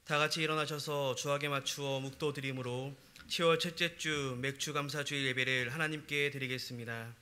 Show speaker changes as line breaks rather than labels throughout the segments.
다 같이 일어나셔서 주하게 맞추어 묵도 드림으로 10월 첫째 주 맥주 감사주일 예배를 하나님께 드리겠습니다.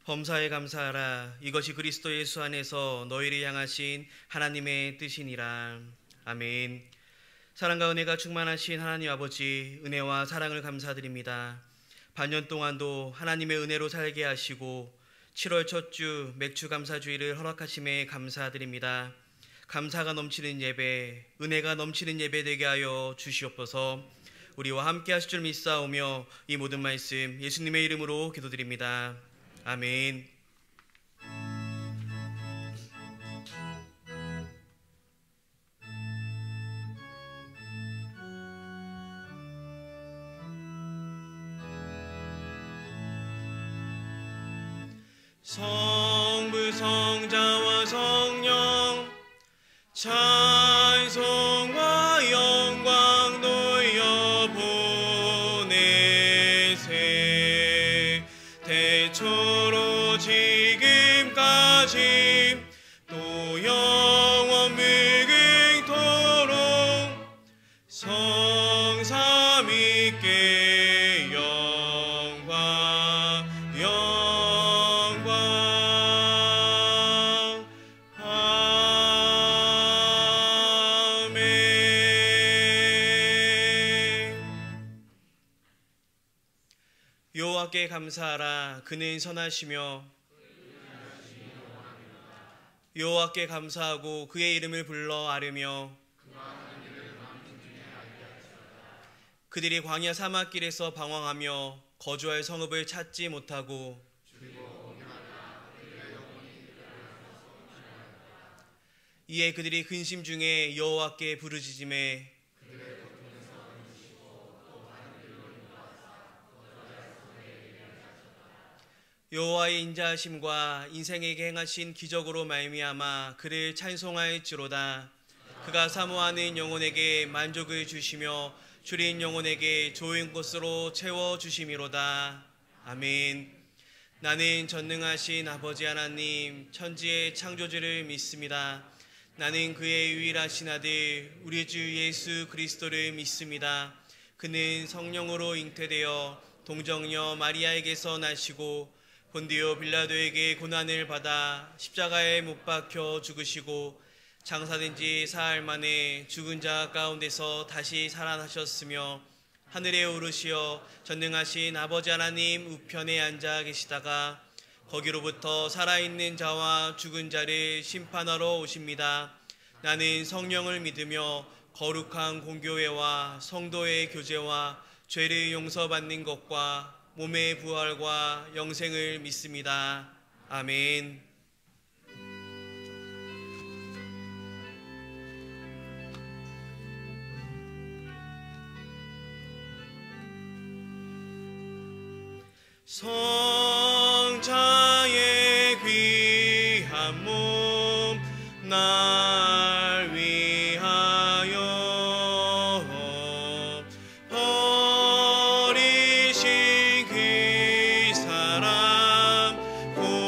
범사에 감사하라. 이것이 그리스도 예수 안에서 너희를 향하신 하나님의 뜻이니라. 아멘. 사랑과 은혜가 충만하신 하나님 아버지, 은혜와 사랑을 감사드립니다. 반년 동안도 하나님의 은혜로 살게 하시고 7월 첫 주 맥주 감사주일을 허락하심에 감사드립니다. 감사가 넘치는 예배, 은혜가 넘치는 예배 되게 하여 주시옵소서. 우리와 함께 하실 줄 믿사오며 이 모든 말씀 예수님의 이름으로 기도드립니다. 아멘.
성부 성자와 성령 찬송과 영광 놓여 보내세. 태초로 지금까지 또 영원 무궁토록 성삼위께 영광 영광. 아멘.
여호와께 감사하라. 그는 선하시며 여호와께 감사하고 그의 이름을 불러 아뢰며 그들이 광야 사막길에서 방황하며 거주할 성읍을 찾지 못하고 이에 그들이 근심 중에 여호와께 부르짖음에 여호와의 인자하심과 인생에게 행하신 기적으로 말미암아 그를 찬송할지로다. 그가 사모하는 영혼에게 만족을 주시며 줄인 영혼에게 좋은 것으로 채워주심이로다. 아멘. 나는 전능하신 아버지 하나님 천지의 창조주를 믿습니다. 나는 그의 유일하신 아들 우리 주 예수 그리스도를 믿습니다. 그는 성령으로 잉태되어 동정녀 마리아에게서 나시고 본디오 빌라도에게 고난을 받아 십자가에 못 박혀 죽으시고 장사된 지 사흘 만에 죽은 자 가운데서 다시 살아나셨으며 하늘에 오르시어 전능하신 아버지 하나님 우편에 앉아 계시다가 거기로부터 살아있는 자와 죽은 자를 심판하러 오십니다. 나는 성령을 믿으며 거룩한 공교회와 성도의 교제와 죄를 용서받는 것과 몸의 부활과 영생을 믿습니다. 아멘.
성자의 귀한 몸 날 위하여 버리신 그 사람 고마워라.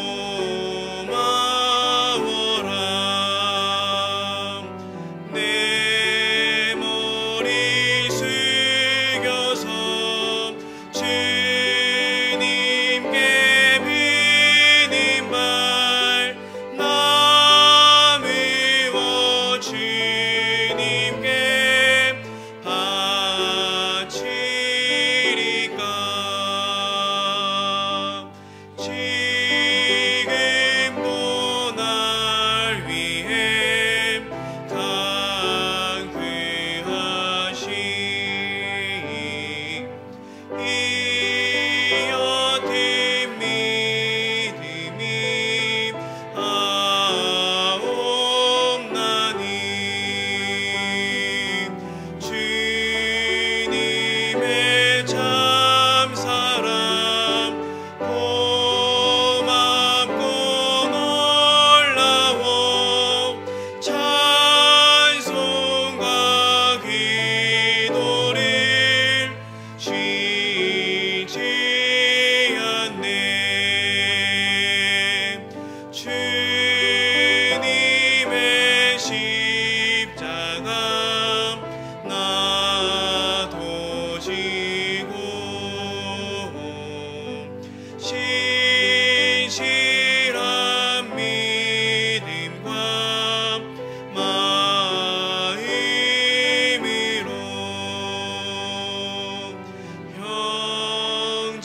내 머리 숙여서 주님께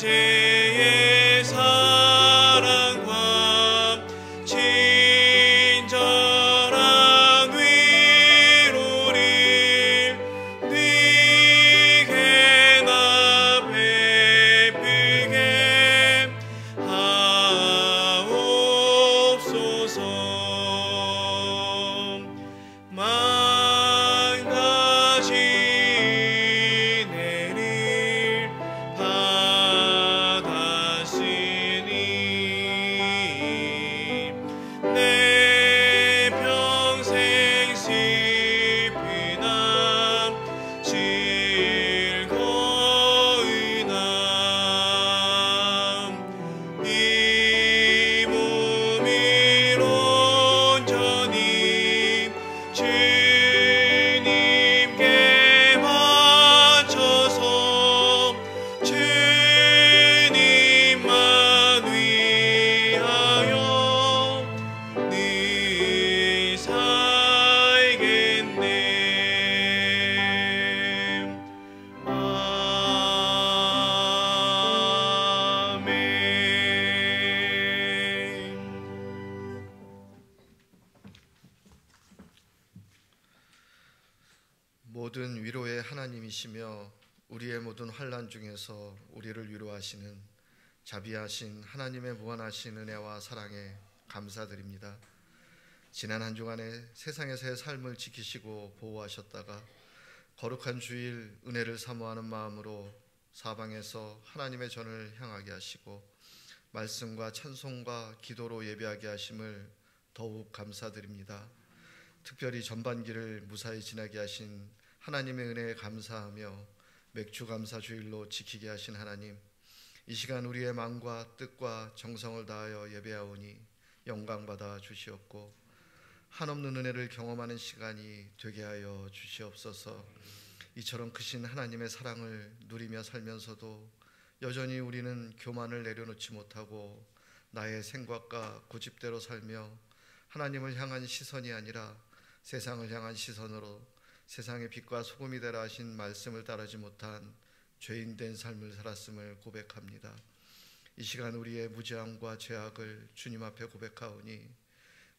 형제의 사랑과 친절한 위로를 네게나 베풀게 하옵소서. 만 가지 은혜를 받았으니 내 평생 슬프나 즐거우나 이 몸을 온전히 주님께 바쳐서 주님만 위하여 늘 살겠네. 아멘.
모든 위로의 하나님이시며 우리의 모든 환난 중에서 우리를 위로하시는 자비하신 하나님의 무한하신 은혜와 사랑에 감사드립니다. 지난 한 주간에 세상에서의 삶을 지키시고 보호하셨다가 거룩한 주일 은혜를 사모하는 마음으로 사방에서 하나님의 전을 향하게 하시고 말씀과 찬송과 기도로 예배하게 하심을 더욱 감사드립니다. 특별히 전반기를 무사히 지나게 하신 하나님의 은혜에 감사하며 맥주 감사 주일로 지키게 하신 하나님, 이 시간 우리의 마음과 뜻과 정성을 다하여 예배하오니 영광받아 주시옵고 한없는 은혜를 경험하는 시간이 되게 하여 주시옵소서. 이처럼 크신 하나님의 사랑을 누리며 살면서도 여전히 우리는 교만을 내려놓지 못하고 나의 생각과 고집대로 살며 하나님을 향한 시선이 아니라 세상을 향한 시선으로 세상의 빛과 소금이 되라 하신 말씀을 따르지 못한 죄인된 삶을 살았음을 고백합니다. 이 시간 우리의 무죄함과 죄악을 주님 앞에 고백하오니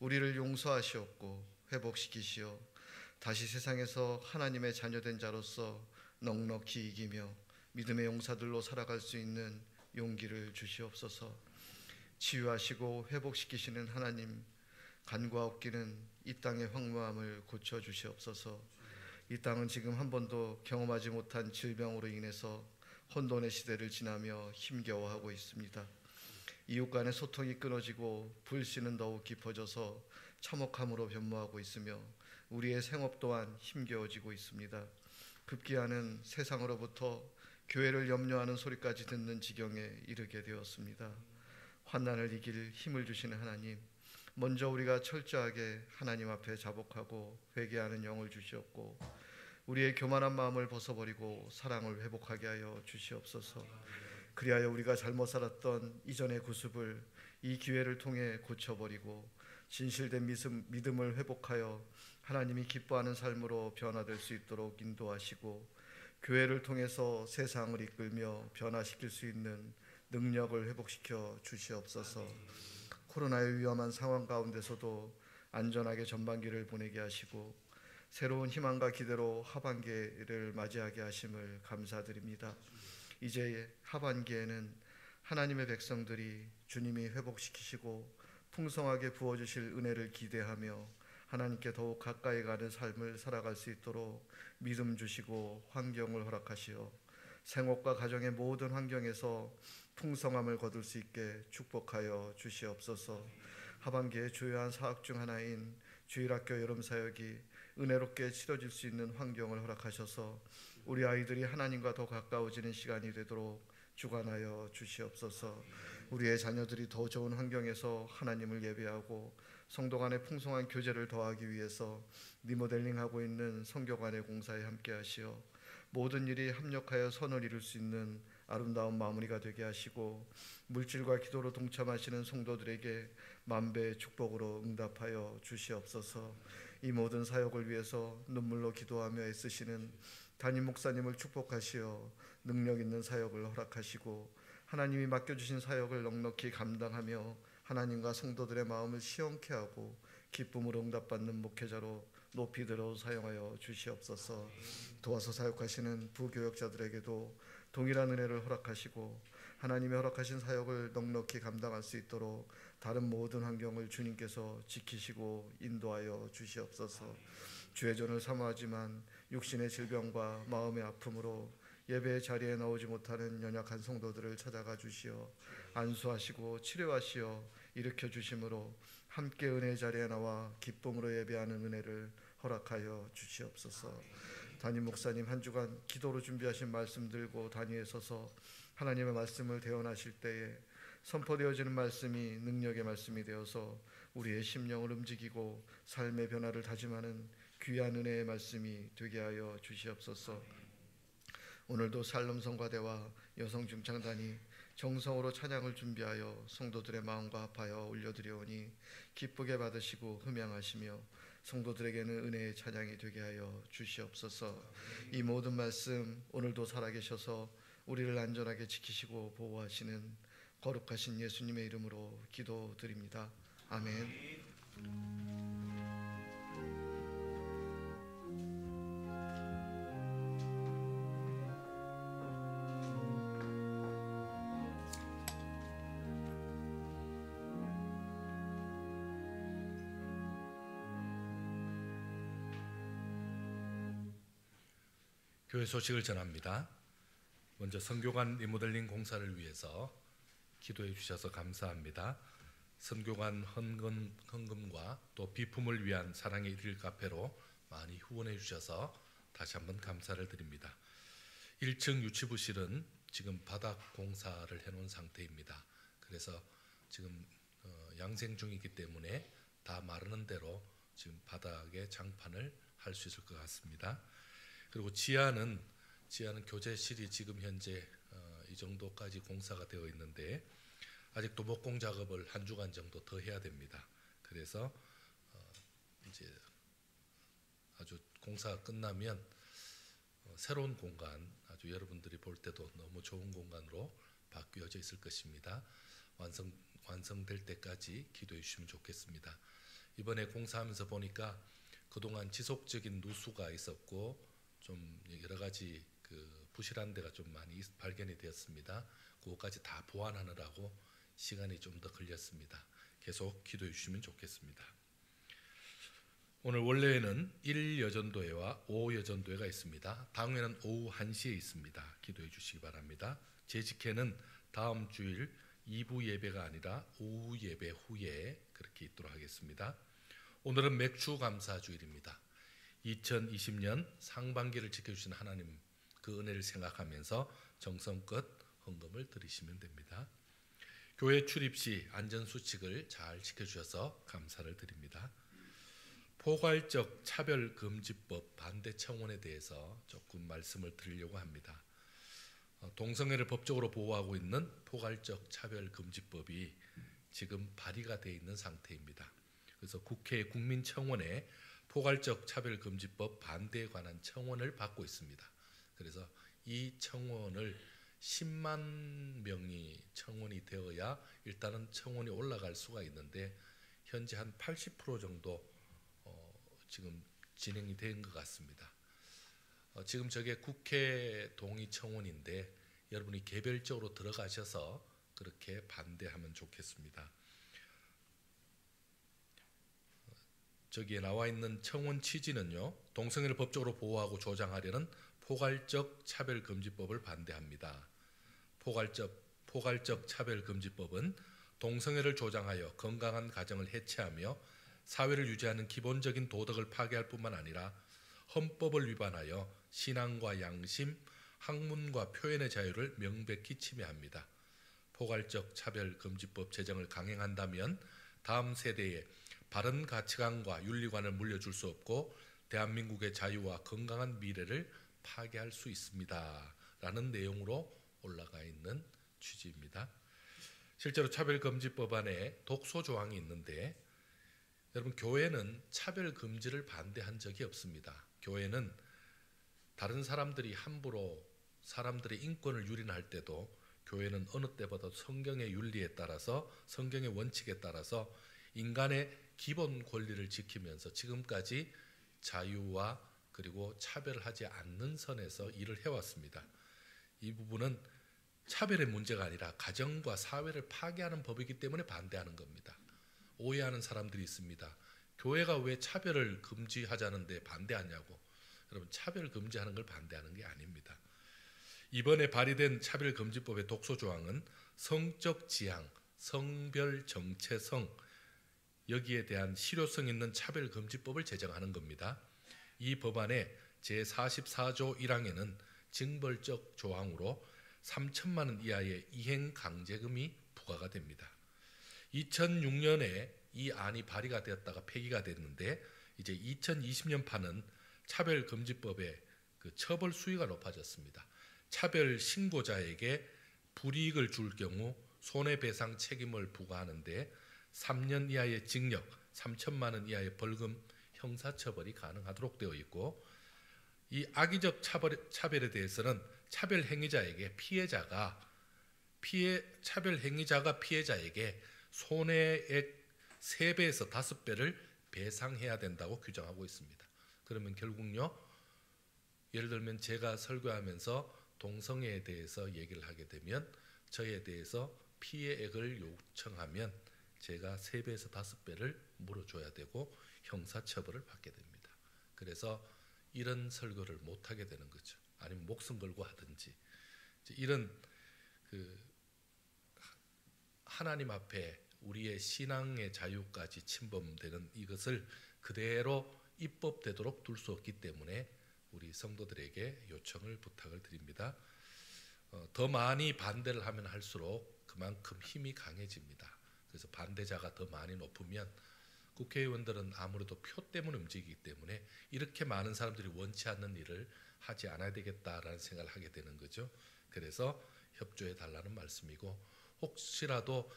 우리를 용서하시옵고 회복시키시어 다시 세상에서 하나님의 자녀된 자로서 넉넉히 이기며 믿음의 용사들로 살아갈 수 있는 용기를 주시옵소서. 치유하시고 회복시키시는 하나님, 간과 없기는 이 땅의 황무함을 고쳐주시옵소서. 이 땅은 지금 한 번도 경험하지 못한 질병으로 인해서 혼돈의 시대를 지나며 힘겨워하고 있습니다. 이웃 간의 소통이 끊어지고 불신은 더욱 깊어져서 참혹함으로 변모하고 있으며 우리의 생업 또한 힘겨워지고 있습니다. 급기야는 세상으로부터 교회를 염려하는 소리까지 듣는 지경에 이르게 되었습니다. 환난을 이길 힘을 주시는 하나님, 먼저 우리가 철저하게 하나님 앞에 자복하고 회개하는 영을 주시옵고 우리의 교만한 마음을 벗어버리고 사랑을 회복하게 하여 주시옵소서. 그리하여 우리가 잘못 살았던 이전의 구습을 이 기회를 통해 고쳐버리고 진실된 믿음을 회복하여 하나님이 기뻐하는 삶으로 변화될 수 있도록 인도하시고 교회를 통해서 세상을 이끌며 변화시킬 수 있는 능력을 회복시켜 주시옵소서. 코로나의 위험한 상황 가운데서도 안전하게 전반기를 보내게 하시고 새로운 희망과 기대로 하반기를 맞이하게 하심을 감사드립니다. 이제 하반기에는 하나님의 백성들이 주님이 회복시키시고 풍성하게 부어주실 은혜를 기대하며 하나님께 더욱 가까이 가는 삶을 살아갈 수 있도록 믿음 주시고 환경을 허락하시어 생업과 가정의 모든 환경에서 풍성함을 거둘 수 있게 축복하여 주시옵소서. 하반기의 주요한 사역 중 하나인 주일학교 여름사역이 은혜롭게 치러질 수 있는 환경을 허락하셔서 우리 아이들이 하나님과 더 가까워지는 시간이 되도록 주관하여 주시옵소서. 우리의 자녀들이 더 좋은 환경에서 하나님을 예배하고 성도 간의 풍성한 교제를 더하기 위해서 리모델링하고 있는 성교관의 공사에 함께하시어 모든 일이 합력하여 선을 이룰 수 있는 아름다운 마무리가 되게 하시고 물질과 기도로 동참하시는 성도들에게 만배의 축복으로 응답하여 주시옵소서. 이 모든 사역을 위해서 눈물로 기도하며 애쓰시는 담임 목사님을 축복하시어 능력 있는 사역을 허락하시고 하나님이 맡겨주신 사역을 넉넉히 감당하며 하나님과 성도들의 마음을 시원케 하고 기쁨으로 응답받는 목회자로 높이 들어 사용하여 주시옵소서. 도와서 사역하시는 부교역자들에게도 동일한 은혜를 허락하시고 하나님의 허락하신 사역을 넉넉히 감당할 수 있도록 다른 모든 환경을 주님께서 지키시고 인도하여 주시옵소서. 주의 전을 사모하지만 육신의 질병과 마음의 아픔으로 예배의 자리에 나오지 못하는 연약한 성도들을 찾아가 주시어 안수하시고 치료하시어 일으켜 주심으로 함께 은혜의 자리에 나와 기쁨으로 예배하는 은혜를 허락하여 주시옵소서. 담임 목사님 한 주간 기도로 준비하신 말씀 들고 단위에 서서 하나님의 말씀을 대언하실 때에 선포되어지는 말씀이 능력의 말씀이 되어서 우리의 심령을 움직이고 삶의 변화를 다짐하는 귀한 은혜의 말씀이 되게 하여 주시옵소서. 오늘도 살롬 성가대와 여성 중창단이 정성으로 찬양을 준비하여 성도들의 마음과 합하여 올려드려오니 기쁘게 받으시고 흠양하시며 성도들에게는 은혜의 찬양이 되게 하여 주시옵소서. 이 모든 말씀 오늘도 살아계셔서 우리를 안전하게 지키시고 보호하시는 거룩하신 예수님의 이름으로 기도드립니다. 아멘.
교회 소식을 전합니다. 먼저 선교관 리모델링 공사를 위해서 기도해 주셔서 감사합니다. 선교관 헌금과 또 비품을 위한 사랑의 일일 카페로 많이 후원해 주셔서 다시 한번 감사를 드립니다. 1층 유치부실은 지금 바닥 공사를 해놓은 상태입니다. 그래서 지금 양생 중이기 때문에 다 마르는 대로 지금 바닥에 장판을 할 수 있을 것 같습니다. 그리고 지하는 교재실이 지금 현재 이 정도까지 공사가 되어 있는데 아직 도복공 작업을 한 주간 정도 더 해야 됩니다. 그래서 이제 아주 공사가 끝나면 새로운 공간, 아주 여러분들이 볼 때도 너무 좋은 공간으로 바뀌어져 있을 것입니다. 완성될 때까지 기도해 주시면 좋겠습니다. 이번에 공사하면서 보니까 그동안 지속적인 누수가 있었고 좀 여러 가지 부실한 데가 좀 많이 발견이 되었습니다. 그것까지 다 보완하느라고 시간이 좀 더 걸렸습니다. 계속 기도해 주시면 좋겠습니다. 오늘 원래에는 1여전도회와 5여전도회가 있습니다. 당회는 오후 1시에 있습니다. 기도해 주시기 바랍니다. 재직회는 다음 주일 2부 예배가 아니라 오후 예배 후에 그렇게 있도록 하겠습니다. 오늘은 맥주 감사 주일입니다. 2020년 상반기를 지켜주신 하나님 그 은혜를 생각하면서 정성껏 헌금을 드리시면 됩니다. 교회 출입 시 안전수칙을 잘 지켜주셔서 감사를 드립니다. 포괄적 차별금지법 반대 청원에 대해서 조금 말씀을 드리려고 합니다. 동성애를 법적으로 보호하고 있는 포괄적 차별금지법이 지금 발의가 되어 있는 상태입니다. 그래서 국회 국민청원에 포괄적 차별금지법 반대에 관한 청원을 받고 있습니다. 그래서 이 청원을 10만 명이 청원이 되어야 일단은 청원이 올라갈 수가 있는데 현재 한 80% 정도 지금 진행이 된 것 같습니다. 지금 저게 국회 동의 청원인데 여러분이 개별적으로 들어가셔서 그렇게 반대하면 좋겠습니다. 저기에 나와 있는 청원 취지는요, 동성애를 법적으로 보호하고 조장하려는 포괄적 차별금지법을 반대합니다. 포괄적 차별금지법은 동성애를 조장하여 건강한 가정을 해체하며 사회를 유지하는 기본적인 도덕을 파괴할 뿐만 아니라 헌법을 위반하여 신앙과 양심, 학문과 표현의 자유를 명백히 침해합니다. 포괄적 차별금지법 제정을 강행한다면 다음 세대에 바른 가치관과 윤리관을 물려줄 수 없고 대한민국의 자유와 건강한 미래를 파괴할 수 있습니다. 라는 내용으로 올라가 있는 취지입니다. 실제로 차별금지법 안에 독소 조항이 있는데 여러분, 교회는 차별금지를 반대한 적이 없습니다. 교회는 다른 사람들이 함부로 사람들의 인권을 유린할 때도 교회는 어느 때보다 성경의 윤리에 따라서 성경의 원칙에 따라서 인간의 기본 권리를 지키면서 지금까지 자유와 그리고 차별하지 않는 선에서 일을 해왔습니다. 이 부분은 차별의 문제가 아니라 가정과 사회를 파괴하는 법이기 때문에 반대하는 겁니다. 오해하는 사람들이 있습니다. 교회가 왜 차별을 금지하자는데 반대하냐고. 여러분, 차별 금지하는 걸 반대하는 게 아닙니다. 이번에 발의된 차별금지법의 독소 조항은 성적 지향, 성별 정체성, 여기에 대한 실효성 있는 차별금지법을 제정하는 겁니다. 이 법안의 제44조 1항에는 징벌적 조항으로 3천만 원 이하의 이행 강제금이 부과가 됩니다. 2006년에 이 안이 발의가 되었다가 폐기가 됐는데 이제 2020년판은 차별금지법의 그 처벌 수위가 높아졌습니다. 차별 신고자에게 불이익을 줄 경우 손해배상 책임을 부과하는데 3년 이하의 징역, 3천만 원 이하의 벌금, 형사처벌이 가능하도록 되어 있고, 이 악의적 차별에 대해서는 차별 행위자에게 차별 행위자가 피해자에게 손해액 3배에서 5배를 배상해야 된다고 규정하고 있습니다. 그러면 결국요, 예를 들면 제가 설교하면서 동성애에 대해서 얘기를 하게 되면 저에 대해서 피해액을 요청하면 제가 3배에서 5배를 물어줘야 되고 형사처벌을 받게 됩니다. 그래서 이런 설교를 못하게 되는 거죠. 아니면 목숨 걸고 하든지. 이런 하나님 앞에 우리의 신앙의 자유까지 침범되는 이것을 그대로 입법되도록 둘 수 없기 때문에 우리 성도들에게 요청을 부탁을 드립니다. 더 많이 반대를 하면 할수록 그만큼 힘이 강해집니다. 그래서 반대자가 더 많이 높으면 국회의원들은 아무래도 표 때문에 움직이기 때문에 이렇게 많은 사람들이 원치 않는 일을 하지 않아야 되겠다라는 생각을 하게 되는 거죠. 그래서 협조해 달라는 말씀이고, 혹시라도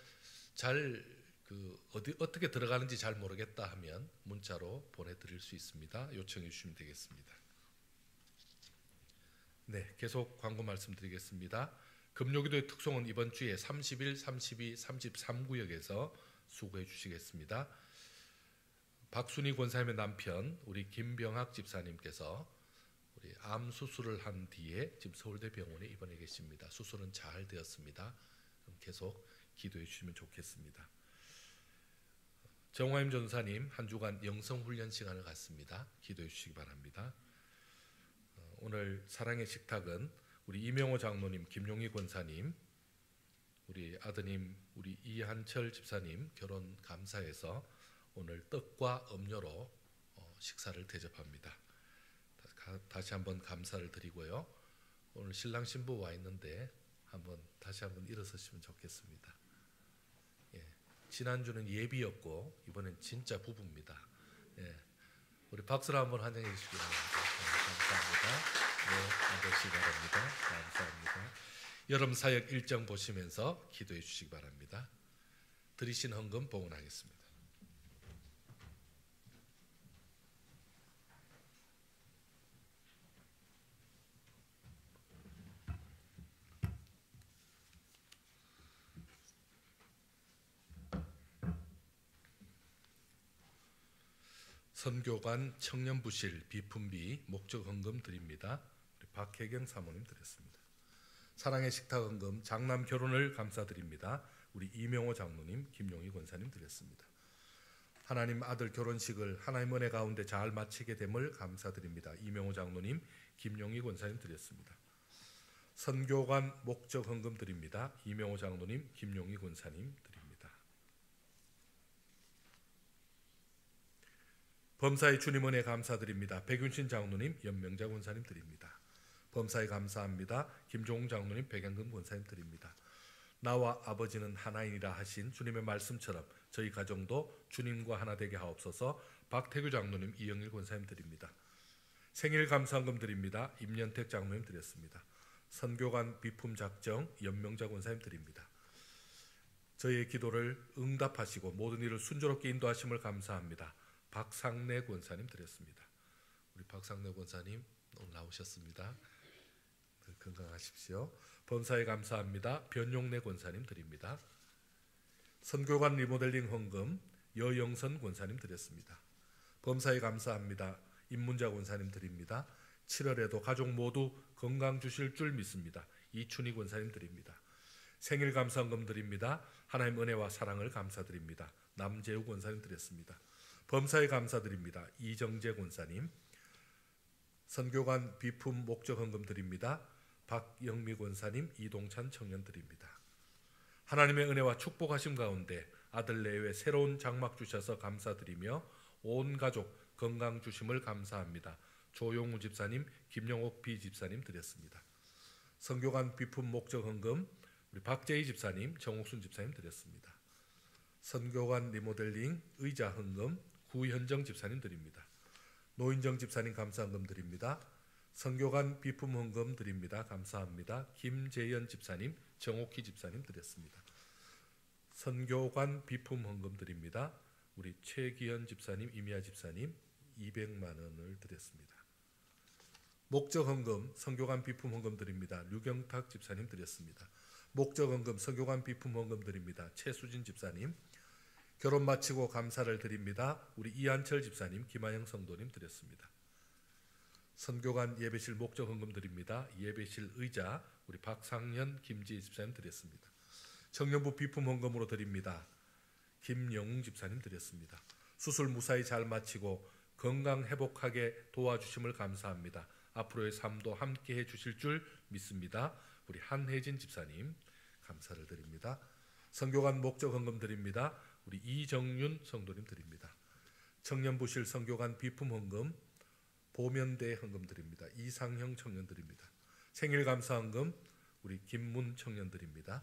어떻게 들어가는지 잘 모르겠다 하면 문자로 보내드릴 수 있습니다. 요청해 주시면 되겠습니다. 네, 계속 광고 말씀드리겠습니다. 금요기도의 특송은 이번 주에 31, 32, 33구역에서 수고해 주시겠습니다. 박순희 권사님의 남편 우리 김병학 집사님께서 우리 암 수술을 한 뒤에 지금 서울대 병원에 입원해 계십니다. 수술은 잘 되었습니다. 그럼 계속 기도해 주시면 좋겠습니다. 정화임 전사님 한 주간 영성훈련 시간을 갖습니다. 기도해 주시기 바랍니다. 오늘 사랑의 식탁은 우리 이명호 장로님, 김용희 권사님, 우리 아드님 우리 이한철 집사님 결혼 감사해서 오늘 떡과 음료로 식사를 대접합니다. 다시 한번 감사를 드리고요. 오늘 신랑 신부 와 있는데 다시 한번 일어서시면 좋겠습니다. 예, 지난주는 예비였고 이번엔 진짜 부부입니다. 예, 우리 박수로 한번 환영해 주시기 바랍니다. 감사합니다. 네, 앉으시기 바랍니다. 감사합니다. 여름 사역 일정 보시면서 기도해 주시기 바랍니다. 드리신 헌금 봉헌하겠습니다. 선교관 청년부실 비품비 목적 헌금 드립니다. 우리 박혜경 사모님 드렸습니다. 사랑의 식탁 헌금 장남 결혼을 감사드립니다. 우리 이명호 장로님, 김용희 권사님 드렸습니다. 하나님 아들 결혼식을 하나님 은혜 가운데 잘 마치게 됨을 감사드립니다. 이명호 장로님, 김용희 권사님 드렸습니다. 선교관 목적 헌금 드립니다. 이명호 장로님, 김용희 권사님 드립니다. 범사의 주님 은혜 감사드립니다. 백윤신 장로님, 연명자 권사님 드립니다. 범사에 감사합니다. 김종웅 장로님, 백양근 권사님 드립니다. 나와 아버지는 하나이니라 하신 주님의 말씀처럼 저희 가정도 주님과 하나 되게 하옵소서. 박태규 장로님, 이영일 권사님 드립니다. 생일 감사헌금 드립니다. 임연택 장로님 드렸습니다. 선교관 비품 작정 연명자 권사님 드립니다. 저희의 기도를 응답하시고 모든 일을 순조롭게 인도하심을 감사합니다. 박상래 권사님 드렸습니다. 우리 박상래 권사님 오늘 나오셨습니다. 건강하십시오. 범사에 감사합니다. 변용래 권사님 드립니다. 선교관 리모델링 헌금 여영선 권사님 드렸습니다. 범사에 감사합니다. 임문자 권사님 드립니다. 7월에도 가족 모두 건강 주실 줄 믿습니다. 이춘희 권사님 드립니다. 생일 감사헌금 드립니다. 하나님 은혜와 사랑을 감사드립니다. 남재우 권사님 드렸습니다. 범사에 감사드립니다. 이정재 권사님. 선교관 비품 목적 헌금 드립니다. 박영미 권사님, 이동찬 청년 드립니다. 하나님의 은혜와 축복하심 가운데 아들 내외 새로운 장막 주셔서 감사드리며 온 가족 건강 주심을 감사합니다. 조용우 집사님, 김영옥 비집사님 드렸습니다. 선교관 비품 목적 헌금 우리 박재희 집사님, 정옥순 집사님 드렸습니다. 선교관 리모델링 의자 헌금 구현정 집사님 드립니다. 노인정 집사님 감사헌금 드립니다. 선교관 비품 헌금 드립니다. 감사합니다. 김재현 집사님, 정옥희 집사님 드렸습니다. 선교관 비품 헌금 드립니다. 우리 최기현 집사님, 이미아 집사님 200만 원을 드렸습니다. 목적 헌금 선교관 비품 헌금 드립니다. 류경탁 집사님 드렸습니다. 목적 헌금 선교관 비품 헌금 드립니다. 최수진 집사님. 결혼 마치고 감사를 드립니다. 우리 이한철 집사님, 김하영 성도님 드렸습니다. 선교관 예배실 목적 헌금 드립니다. 예배실 의자 우리 박상현, 김지혜 집사님 드렸습니다. 청년부 비품 헌금으로 드립니다. 김영웅 집사님 드렸습니다. 수술 무사히 잘 마치고 건강 회복하게 도와주심을 감사합니다. 앞으로의 삶도 함께해 주실 줄 믿습니다. 우리 한혜진 집사님 감사를 드립니다. 선교관 목적 헌금 드립니다. 우리 이정윤 성도님 드립니다. 청년부실 선교관 비품 헌금 보면대 헌금 드립니다. 이상형 청년 드립니다. 생일 감사 헌금 우리 김문 청년 드립니다.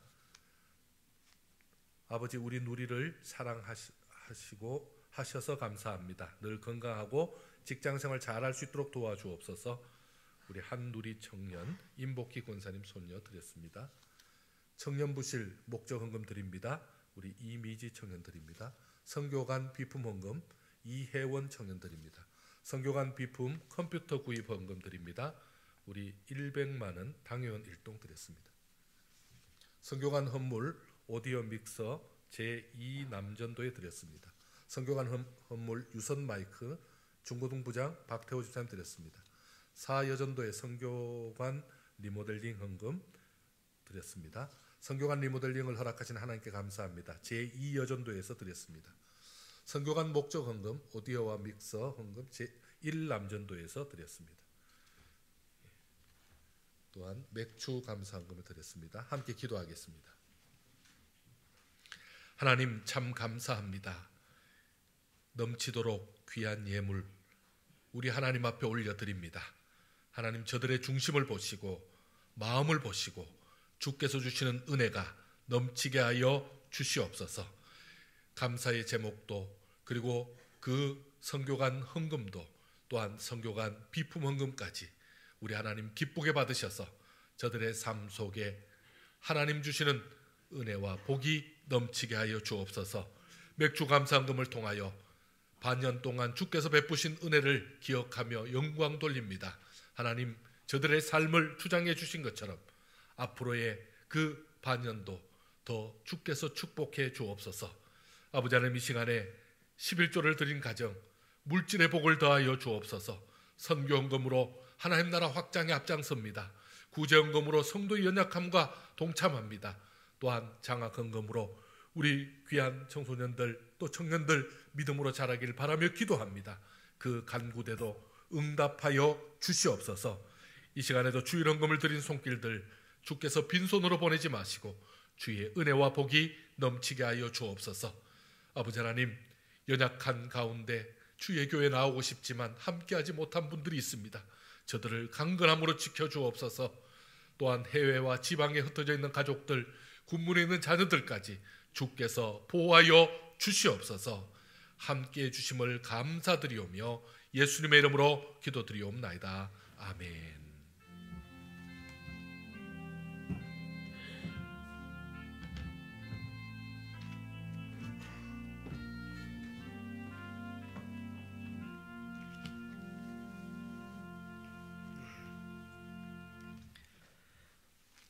아버지 우리 누리를 사랑하시고 하셔서 감사합니다. 늘 건강하고 직장생활 잘할 수 있도록 도와주옵소서. 우리 한누리 청년 임복희 권사님 손녀 드렸습니다. 청년부실 목적 헌금 드립니다. 우리 이미지 청년 드립니다. 선교관 비품 헌금 이혜원 청년 드립니다. 선교관 비품 컴퓨터 구입 헌금 드립니다. 우리 100만 원 당회원 일동 드렸습니다. 선교관 헌물 오디오 믹서 제2 남전도에 드렸습니다. 선교관 헌물 유선 마이크 중고등부장 박태호 집사님 드렸습니다. 사여전도의 선교관 리모델링 헌금 드렸습니다. 선교관 리모델링을 허락하신 하나님께 감사합니다. 제2여전도에서 드렸습니다. 선교관 목적 헌금 오디오와 믹서 헌금 제1 남전도에서 드렸습니다. 또한 맥주 감사 헌금을 드렸습니다. 함께 기도하겠습니다. 하나님 참 감사합니다. 넘치도록 귀한 예물 우리 하나님 앞에 올려드립니다. 하나님 저들의 중심을 보시고 마음을 보시고 주께서 주시는 은혜가 넘치게 하여 주시옵소서. 감사의 제목도 그리고 그 선교관 헌금도 또한 선교관 비품 헌금까지 우리 하나님 기쁘게 받으셔서 저들의 삶 속에 하나님 주시는 은혜와 복이 넘치게 하여 주옵소서. 맥주 감사헌금을 통하여 반년 동안 주께서 베푸신 은혜를 기억하며 영광 돌립니다. 하나님 저들의 삶을 주장해 주신 것처럼 앞으로의 그 반년도 더 주께서 축복해 주옵소서. 아버지 하나님 이 시간에 11조를 드린 가정 물질의 복을 더하여 주옵소서. 선교헌금으로 하나님 나라 확장에 앞장섭니다. 구제헌금으로 성도의 연약함과 동참합니다. 또한 장학헌금으로 우리 귀한 청소년들 또 청년들 믿음으로 자라길 바라며 기도합니다. 그 간구대도 응답하여 주시옵소서. 이 시간에도 주일 헌금을 드린 손길들 주께서 빈손으로 보내지 마시고 주의 은혜와 복이 넘치게 하여 주옵소서. 아버지 하나님 연약한 가운데 주의 교회에 나오고 싶지만 함께하지 못한 분들이 있습니다. 저들을 강건함으로 지켜주옵소서. 또한 해외와 지방에 흩어져 있는 가족들 군문에 있는 자녀들까지 주께서 보호하여 주시옵소서. 함께해 주심을 감사드리오며 예수님의 이름으로 기도드리옵나이다. 아멘.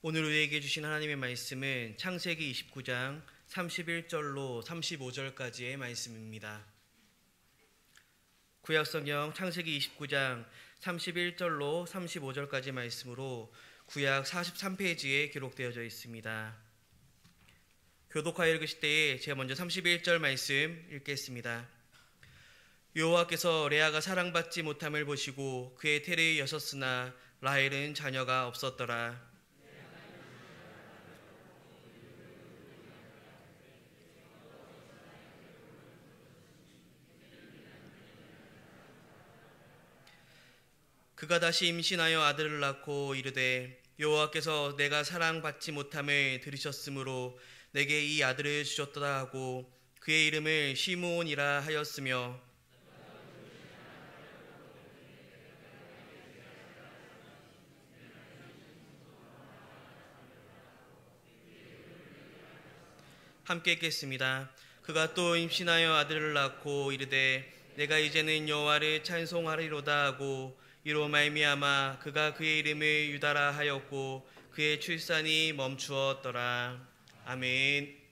오늘 우리에게 주신 하나님의 말씀은 창세기 29장 31절로 35절까지의 말씀입니다. 구약성경 창세기 29장 31절로 35절까지 말씀으로 구약 43페이지에 기록되어져 있습니다. 교독하여 읽으실 때에 제가 먼저 31절 말씀 읽겠습니다. 여호와께서 레아가 사랑받지 못함을 보시고 그의 태를 여셨으나 라헬은 자녀가 없었더라. 그가 다시 임신하여 아들을 낳고 이르되 여호와께서 내가 사랑받지 못함을 들으셨으므로 내게 이 아들을 주셨도다 하고 그의 이름을 시므온이라 하였으며 함께 읽겠습니다. 그가 또 임신하여 아들을 낳고 이르되 내가 이제는 여호와를 찬송하리로다 하고 이로 말미암아 그가 그의 이름을 유다라 하였고 그의 출산이 멈추었더라. 아멘.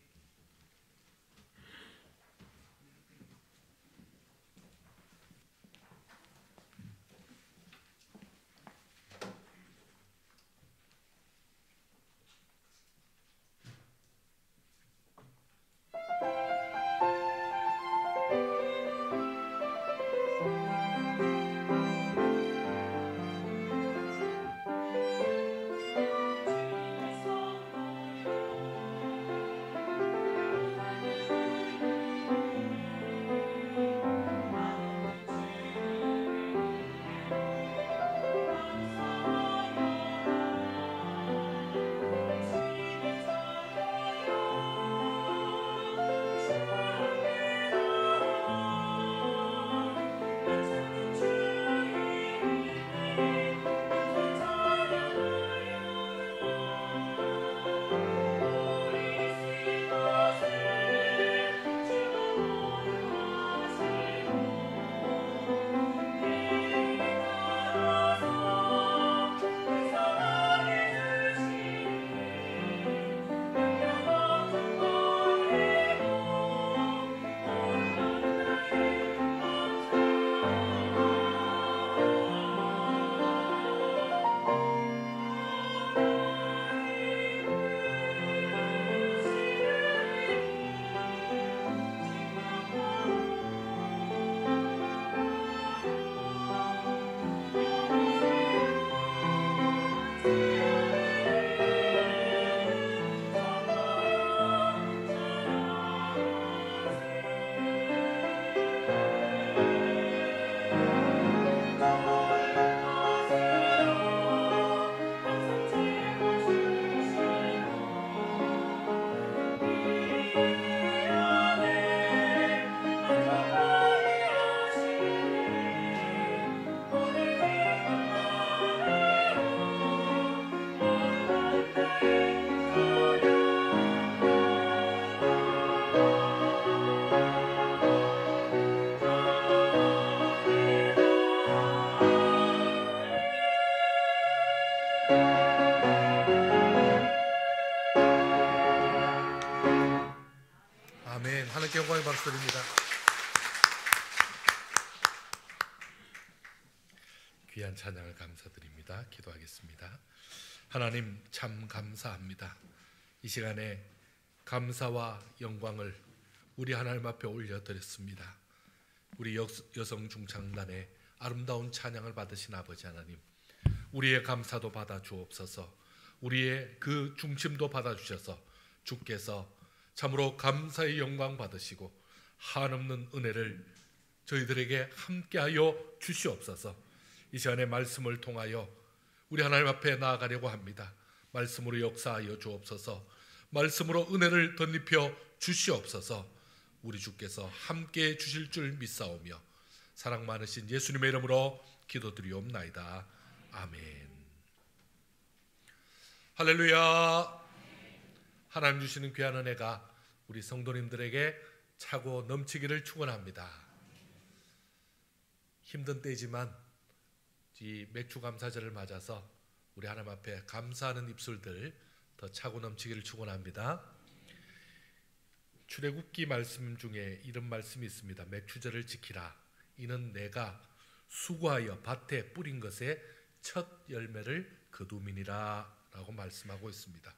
하나님께 영광의 박수 드립니다. 귀한 찬양을 감사드립니다. 기도하겠습니다. 하나님 참 감사합니다. 이 시간에 감사와 영광을 우리 하나님 앞에 올려드렸습니다. 우리 여성 중창단의 아름다운 찬양을 받으신 아버지 하나님, 우리의 감사도 받아 주옵소서. 우리의 그 중심도 받아 주셔서 주께서 참으로 감사의 영광 받으시고 한없는 은혜를 저희들에게 함께하여 주시옵소서. 이 시간에 말씀을 통하여 우리 하나님 앞에 나아가려고 합니다. 말씀으로 역사하여 주옵소서. 말씀으로 은혜를 덧입혀 주시옵소서. 우리 주께서 함께해 주실 줄 믿사오며 사랑 많으신 예수님의 이름으로 기도드리옵나이다. 아멘. 할렐루야. 하나님 주시는 귀한 은혜가 우리 성도님들에게 차고 넘치기를 축원합니다. 힘든 때지만 이 맥주 감사절을 맞아서 우리 하나님 앞에 감사하는 입술들 더 차고 넘치기를 축원합니다. 출애굽기 말씀 중에 이런 말씀이 있습니다. 맥추절을 지키라. 이는 내가 수고하여 밭에 뿌린 것의 첫 열매를 거두미니라 라고 말씀하고 있습니다.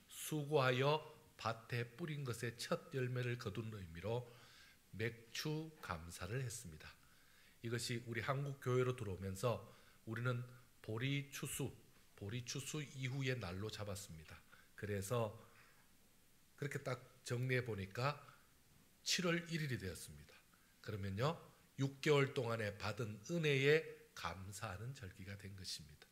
수고하여 밭에 뿌린 것의 첫 열매를 거둔 의미로 맥추 감사를 했습니다. 이것이 우리 한국 교회로 들어오면서 우리는 보리 추수 이후의 날로 잡았습니다. 그래서 그렇게 딱 정리해 보니까 7월 1일이 되었습니다. 그러면요 6개월 동안에 받은 은혜에 감사하는 절기가 된 것입니다.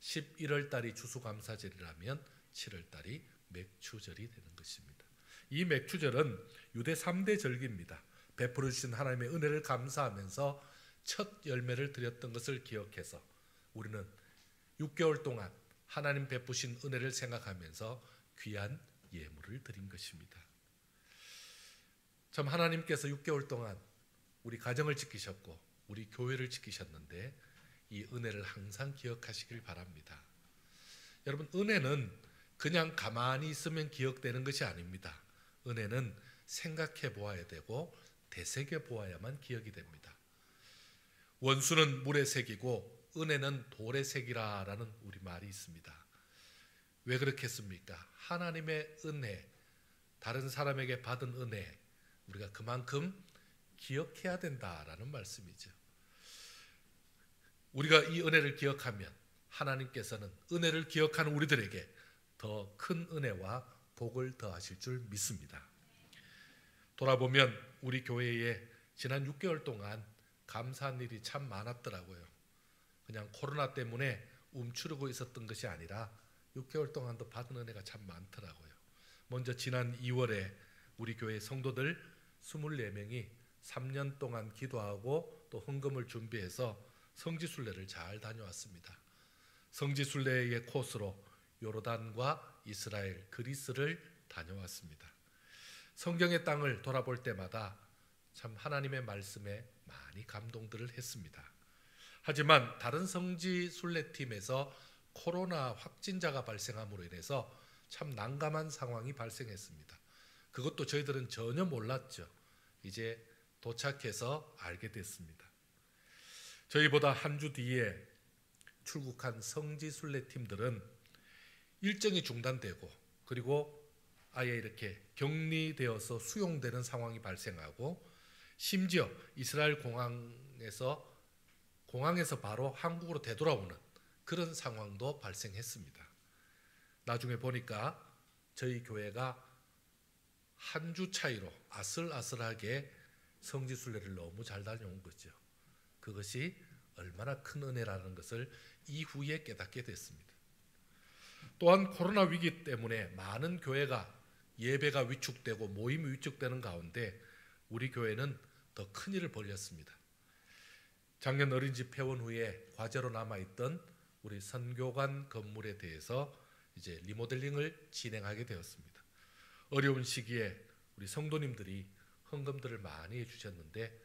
11월 달이 추수감사절이라면 7월 달이 맥추절이 되는 것입니다. 이 맥추절은 유대 3대 절기입니다. 베풀어 주신 하나님의 은혜를 감사하면서 첫 열매를 드렸던 것을 기억해서 우리는 6개월 동안 하나님 베푸신 은혜를 생각하면서 귀한 예물을 드린 것입니다. 참 하나님께서 6개월 동안 우리 가정을 지키셨고 우리 교회를 지키셨는데 이 은혜를 항상 기억하시길 바랍니다. 여러분, 은혜는 그냥 가만히 있으면 기억되는 것이 아닙니다. 은혜는 생각해 보아야 되고 되새겨 보아야만 기억이 됩니다. 원수는 물에 새기고 은혜는 돌에 새기라 라는 우리말이 있습니다. 왜 그렇겠습니까? 하나님의 은혜, 다른 사람에게 받은 은혜, 우리가 그만큼 기억해야 된다라는 말씀이죠. 우리가 이 은혜를 기억하면 하나님께서는 은혜를 기억하는 우리들에게 더 큰 은혜와 복을 더하실 줄 믿습니다. 돌아보면 우리 교회에 지난 6개월 동안 감사한 일이 참 많았더라고요. 그냥 코로나 때문에 움츠르고 있었던 것이 아니라 6개월 동안도 받은 은혜가 참 많더라고요. 먼저 지난 2월에 우리 교회 성도들 24명이 3년 동안 기도하고 또 헌금을 준비해서 성지순례를 잘 다녀왔습니다. 성지순례의 코스로 요르단과 이스라엘, 그리스를 다녀왔습니다. 성경의 땅을 돌아볼 때마다 참 하나님의 말씀에 많이 감동들을 했습니다. 하지만 다른 성지순례팀에서 코로나 확진자가 발생함으로 인해서 참 난감한 상황이 발생했습니다. 그것도 저희들은 전혀 몰랐죠. 이제 도착해서 알게 됐습니다. 저희보다 한 주 뒤에 출국한 성지순례팀들은 일정이 중단되고 그리고 아예 이렇게 격리되어서 수용되는 상황이 발생하고 심지어 이스라엘 공항에서 바로 한국으로 되돌아오는 그런 상황도 발생했습니다. 나중에 보니까 저희 교회가 한 주 차이로 아슬아슬하게 성지순례를 너무 잘 다녀온 거죠. 그것이 얼마나 큰 은혜라는 것을 이후에 깨닫게 됐습니다. 또한 코로나 위기 때문에 많은 교회가 예배가 위축되고 모임이 위축되는 가운데 우리 교회는 더 큰 일을 벌였습니다. 작년 어린이집 폐원 후에 과제로 남아있던 우리 선교관 건물에 대해서 이제 리모델링을 진행하게 되었습니다. 어려운 시기에 우리 성도님들이 헌금들을 많이 해주셨는데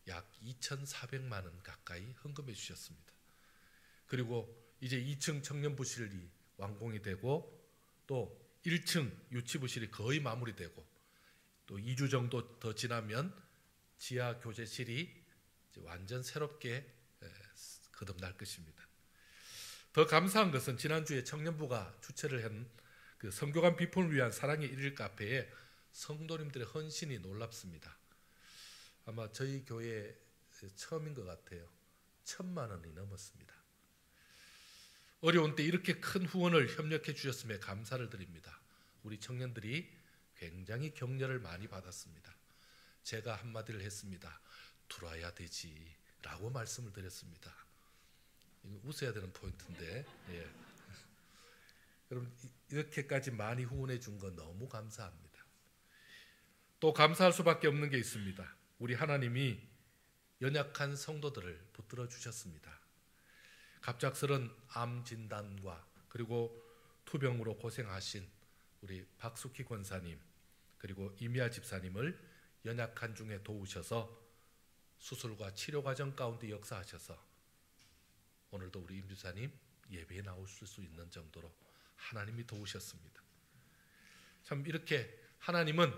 약 2,400만 원 가까이 헌금해 주셨습니다. 그리고 이제 2층 청년부실이 완공이 되고 또 1층 유치부실이 거의 마무리되고 또 2주 정도 더 지나면 지하 교재실이 이제 완전 새롭게 거듭날 것입니다. 더 감사한 것은 지난주에 청년부가 주최를 한 그 선교관 비폰을 위한 사랑의 일일 카페에 성도님들의 헌신이 놀랍습니다. 아마 저희 교회 처음인 것 같아요. 1,000만 원이 넘었습니다. 어려운 때 이렇게 큰 후원을 협력해 주셨음에 감사를 드립니다. 우리 청년들이 굉장히 격려를 많이 받았습니다. 제가 한마디를 했습니다. 들어와야 되지 라고 말씀을 드렸습니다. 이거 웃어야 되는 포인트인데 여러분 이렇게까지 많이 후원해 준 거 너무 감사합니다. 또 감사할 수밖에 없는 게 있습니다. 우리 하나님이 연약한 성도들을 붙들어 주셨습니다. 갑작스런 암 진단과 그리고 투병으로 고생하신 우리 박숙희 권사님 그리고 이미아 집사님을 연약한 중에 도우셔서 수술과 치료 과정 가운데 역사하셔서 오늘도 우리 임 집사님 예배에 나오실 수 있는 정도로 하나님이 도우셨습니다. 참 이렇게 하나님은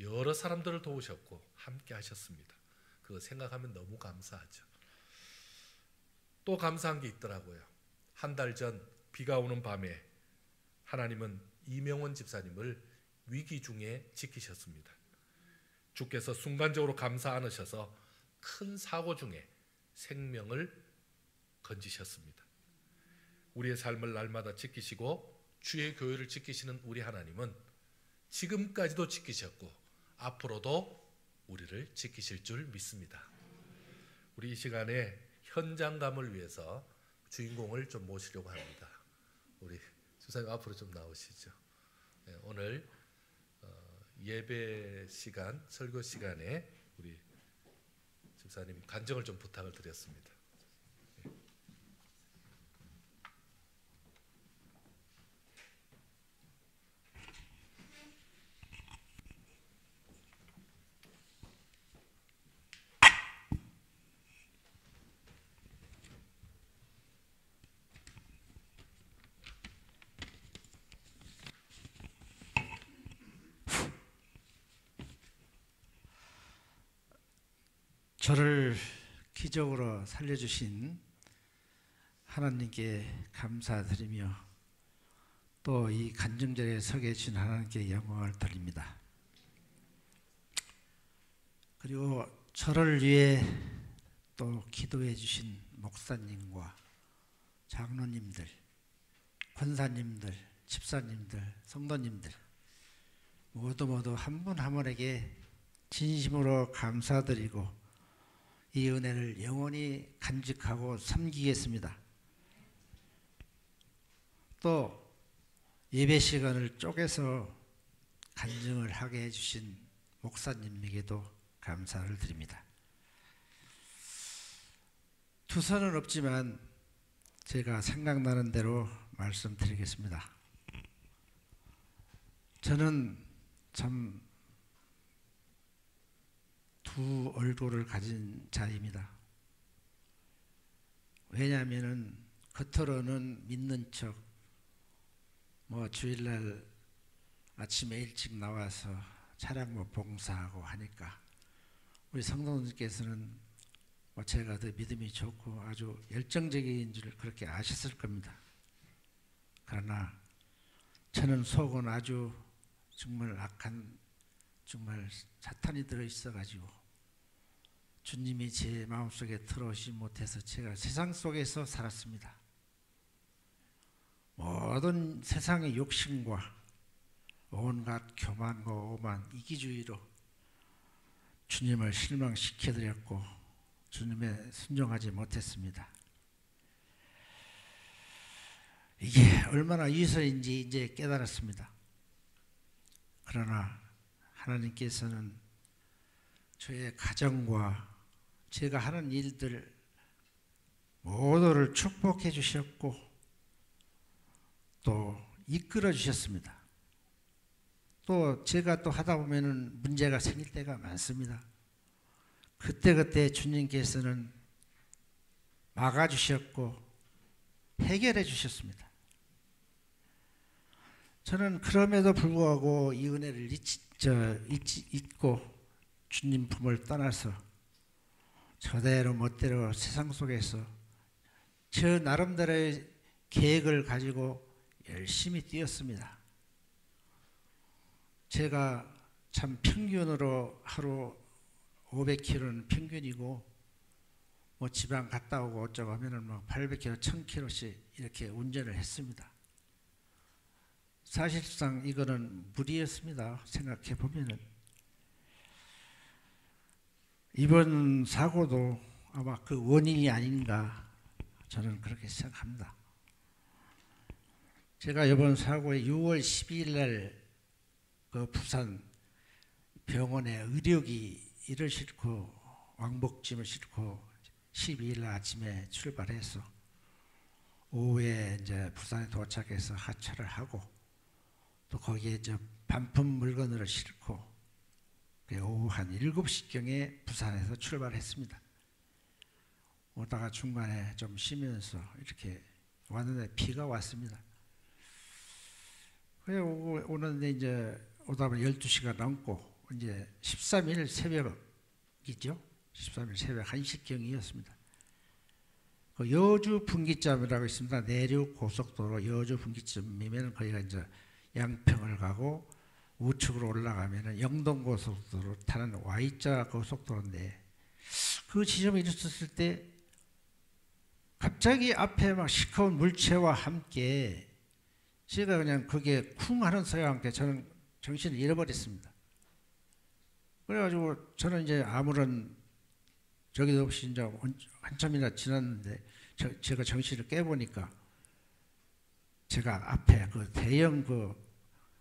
여러 사람들을 도우셨고 함께 하셨습니다. 그거 생각하면 너무 감사하죠. 또 감사한 게 있더라고요. 한 달 전 비가 오는 밤에 하나님은 이명원 집사님을 위기 중에 지키셨습니다. 주께서 순간적으로 감사 안으셔서 큰 사고 중에 생명을 건지셨습니다. 우리의 삶을 날마다 지키시고 주의 교회를 지키시는 우리 하나님은 지금까지도 지키셨고 앞으로도 우리를 지키실 줄 믿습니다. 우리 이 시간에 현장감을 위해서 주인공을 좀 모시려고 합니다. 우리 집사님 앞으로 좀 나오시죠. 오늘 예배 시간, 설교 시간에 우리 집사님 간증을 좀 부탁을 드렸습니다.
저를 기적으로 살려주신 하나님께 감사드리며 또 이 간증자리에 서게 해주신 하나님께 영광을 돌립니다. 그리고 저를 위해 또 기도해 주신 목사님과 장로님들, 권사님들, 집사님들, 성도님들 모두 한 분 한 분에게 진심으로 감사드리고 이 은혜를 영원히 간직하고 섬기겠습니다. 또 예배 시간을 쪼개서 간증을 하게 해주신 목사님에게도 감사를 드립니다. 두서는 없지만 제가 생각나는 대로 말씀드리겠습니다. 저는 참 두 얼굴을 가진 자입니다. 왜냐하면은 겉으로는 믿는 척, 주일날 아침에 일찍 나와서 차량 봉사하고 하니까 우리 성도님께서는 제가 더 믿음이 좋고 아주 열정적인 줄 그렇게 아셨을 겁니다. 그러나 저는 속은 아주 정말 악한 정말 사탄이 들어있어가지고 주님이 제 마음속에 들어오지 못해서 제가 세상 속에서 살았습니다. 모든 세상의 욕심과 온갖 교만과 오만, 이기주의로 주님을 실망시켜드렸고 주님에 순종하지 못했습니다. 이게 얼마나 위선인지 이제 깨달았습니다. 그러나 하나님께서는 저의 가정과 제가 하는 일들 모두를 축복해 주셨고 또 이끌어 주셨습니다. 또 제가 또 하다 보면은 문제가 생길 때가 많습니다. 그때 주님께서는 막아 주셨고 해결해 주셨습니다. 저는 그럼에도 불구하고 이 은혜를 잊고 주님 품을 떠나서 저대로 멋대로 세상 속에서 저 나름대로의 계획을 가지고 열심히 뛰었습니다. 제가 참 평균으로 하루 500km는 평균이고 지방 갔다 오고 어쩌고 하면은 800km, 1000km씩 이렇게 운전을 했습니다. 사실상 이거는 무리였습니다. 생각해 보면은 이번 사고도 아마 그 원인이 아닌가 저는 그렇게 생각합니다. 제가 이번 사고에 6월 12일 날 그 부산 병원에 의료기를 싣고 왕복짐을 싣고 12일 날 아침에 출발해서 오후에 이제 부산에 도착해서 하차를 하고 또 거기에 반품 물건을 싣고 오후 한 7시경에 부산에서 출발했습니다. 오다가 중간에 좀 쉬면서 이렇게 왔는데 비가 왔습니다. 그래 오는데 이제 오다 보니 12시가 넘고 이제 13일 새벽이죠. 13일 새벽 1시경이었습니다. 그 여주 분기점이라고 있습니다. 내륙 고속도로 여주 분기점이면 거기가 이제 양평을 가고 우측으로 올라가면 영동 고속도로 타는 Y자 고속도로인데 그 지점에 이르렀을 때 갑자기 앞에 막 시커먼 물체와 함께 제가 그냥 거기에 쿵 하는 소리와 함께 저는 정신을 잃어버렸습니다. 그래가지고 저는 이제 아무런 저기도 없이 이제 한참이나 지났는데 제가 정신을 깨보니까 제가 앞에 그 대형 그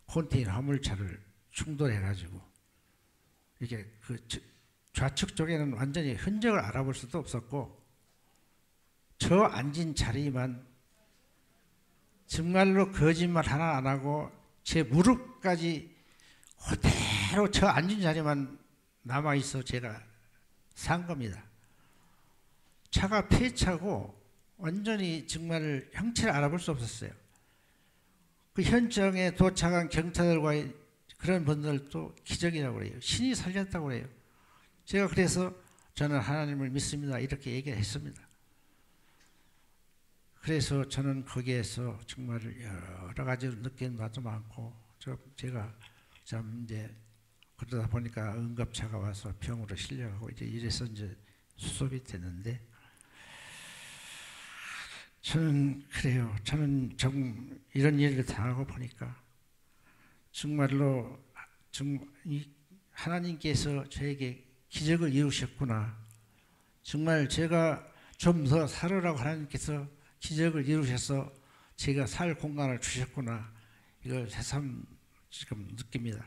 컨테이너 화물차를 충돌해가지고 이게 그 좌측 쪽에는 완전히 흔적을 알아볼 수도 없었고 저 앉은 자리만 정말로 거짓말 하나 안 하고 제 무릎까지 그대로 저 앉은 자리만 남아있어 제가 산 겁니다. 차가 폐차고 완전히 정말 형체를 알아볼 수 없었어요. 그 현장에 도착한 경찰들과의 그런 분들도 기적이라고 그래요. 신이 살렸다고 그래요. 제가 그래서 저는 하나님을 믿습니다. 이렇게 얘기를 했습니다. 그래서 저는 거기에서 정말 여러 가지로 느끼는 바도 많고 제가 참 이제 그러다 보니까 응급차가 와서 병으로 실려가고 이제 이래서 이제 수습이 됐는데 저는 그래요. 저는 좀 이런 일을 당하고 보니까 정말로 하나님께서 저에게 기적을 이루셨구나. 정말 제가 좀 더 살으라고 하나님께서 기적을 이루셔서 제가 살 공간을 주셨구나. 이걸 새삼 지금 느낍니다.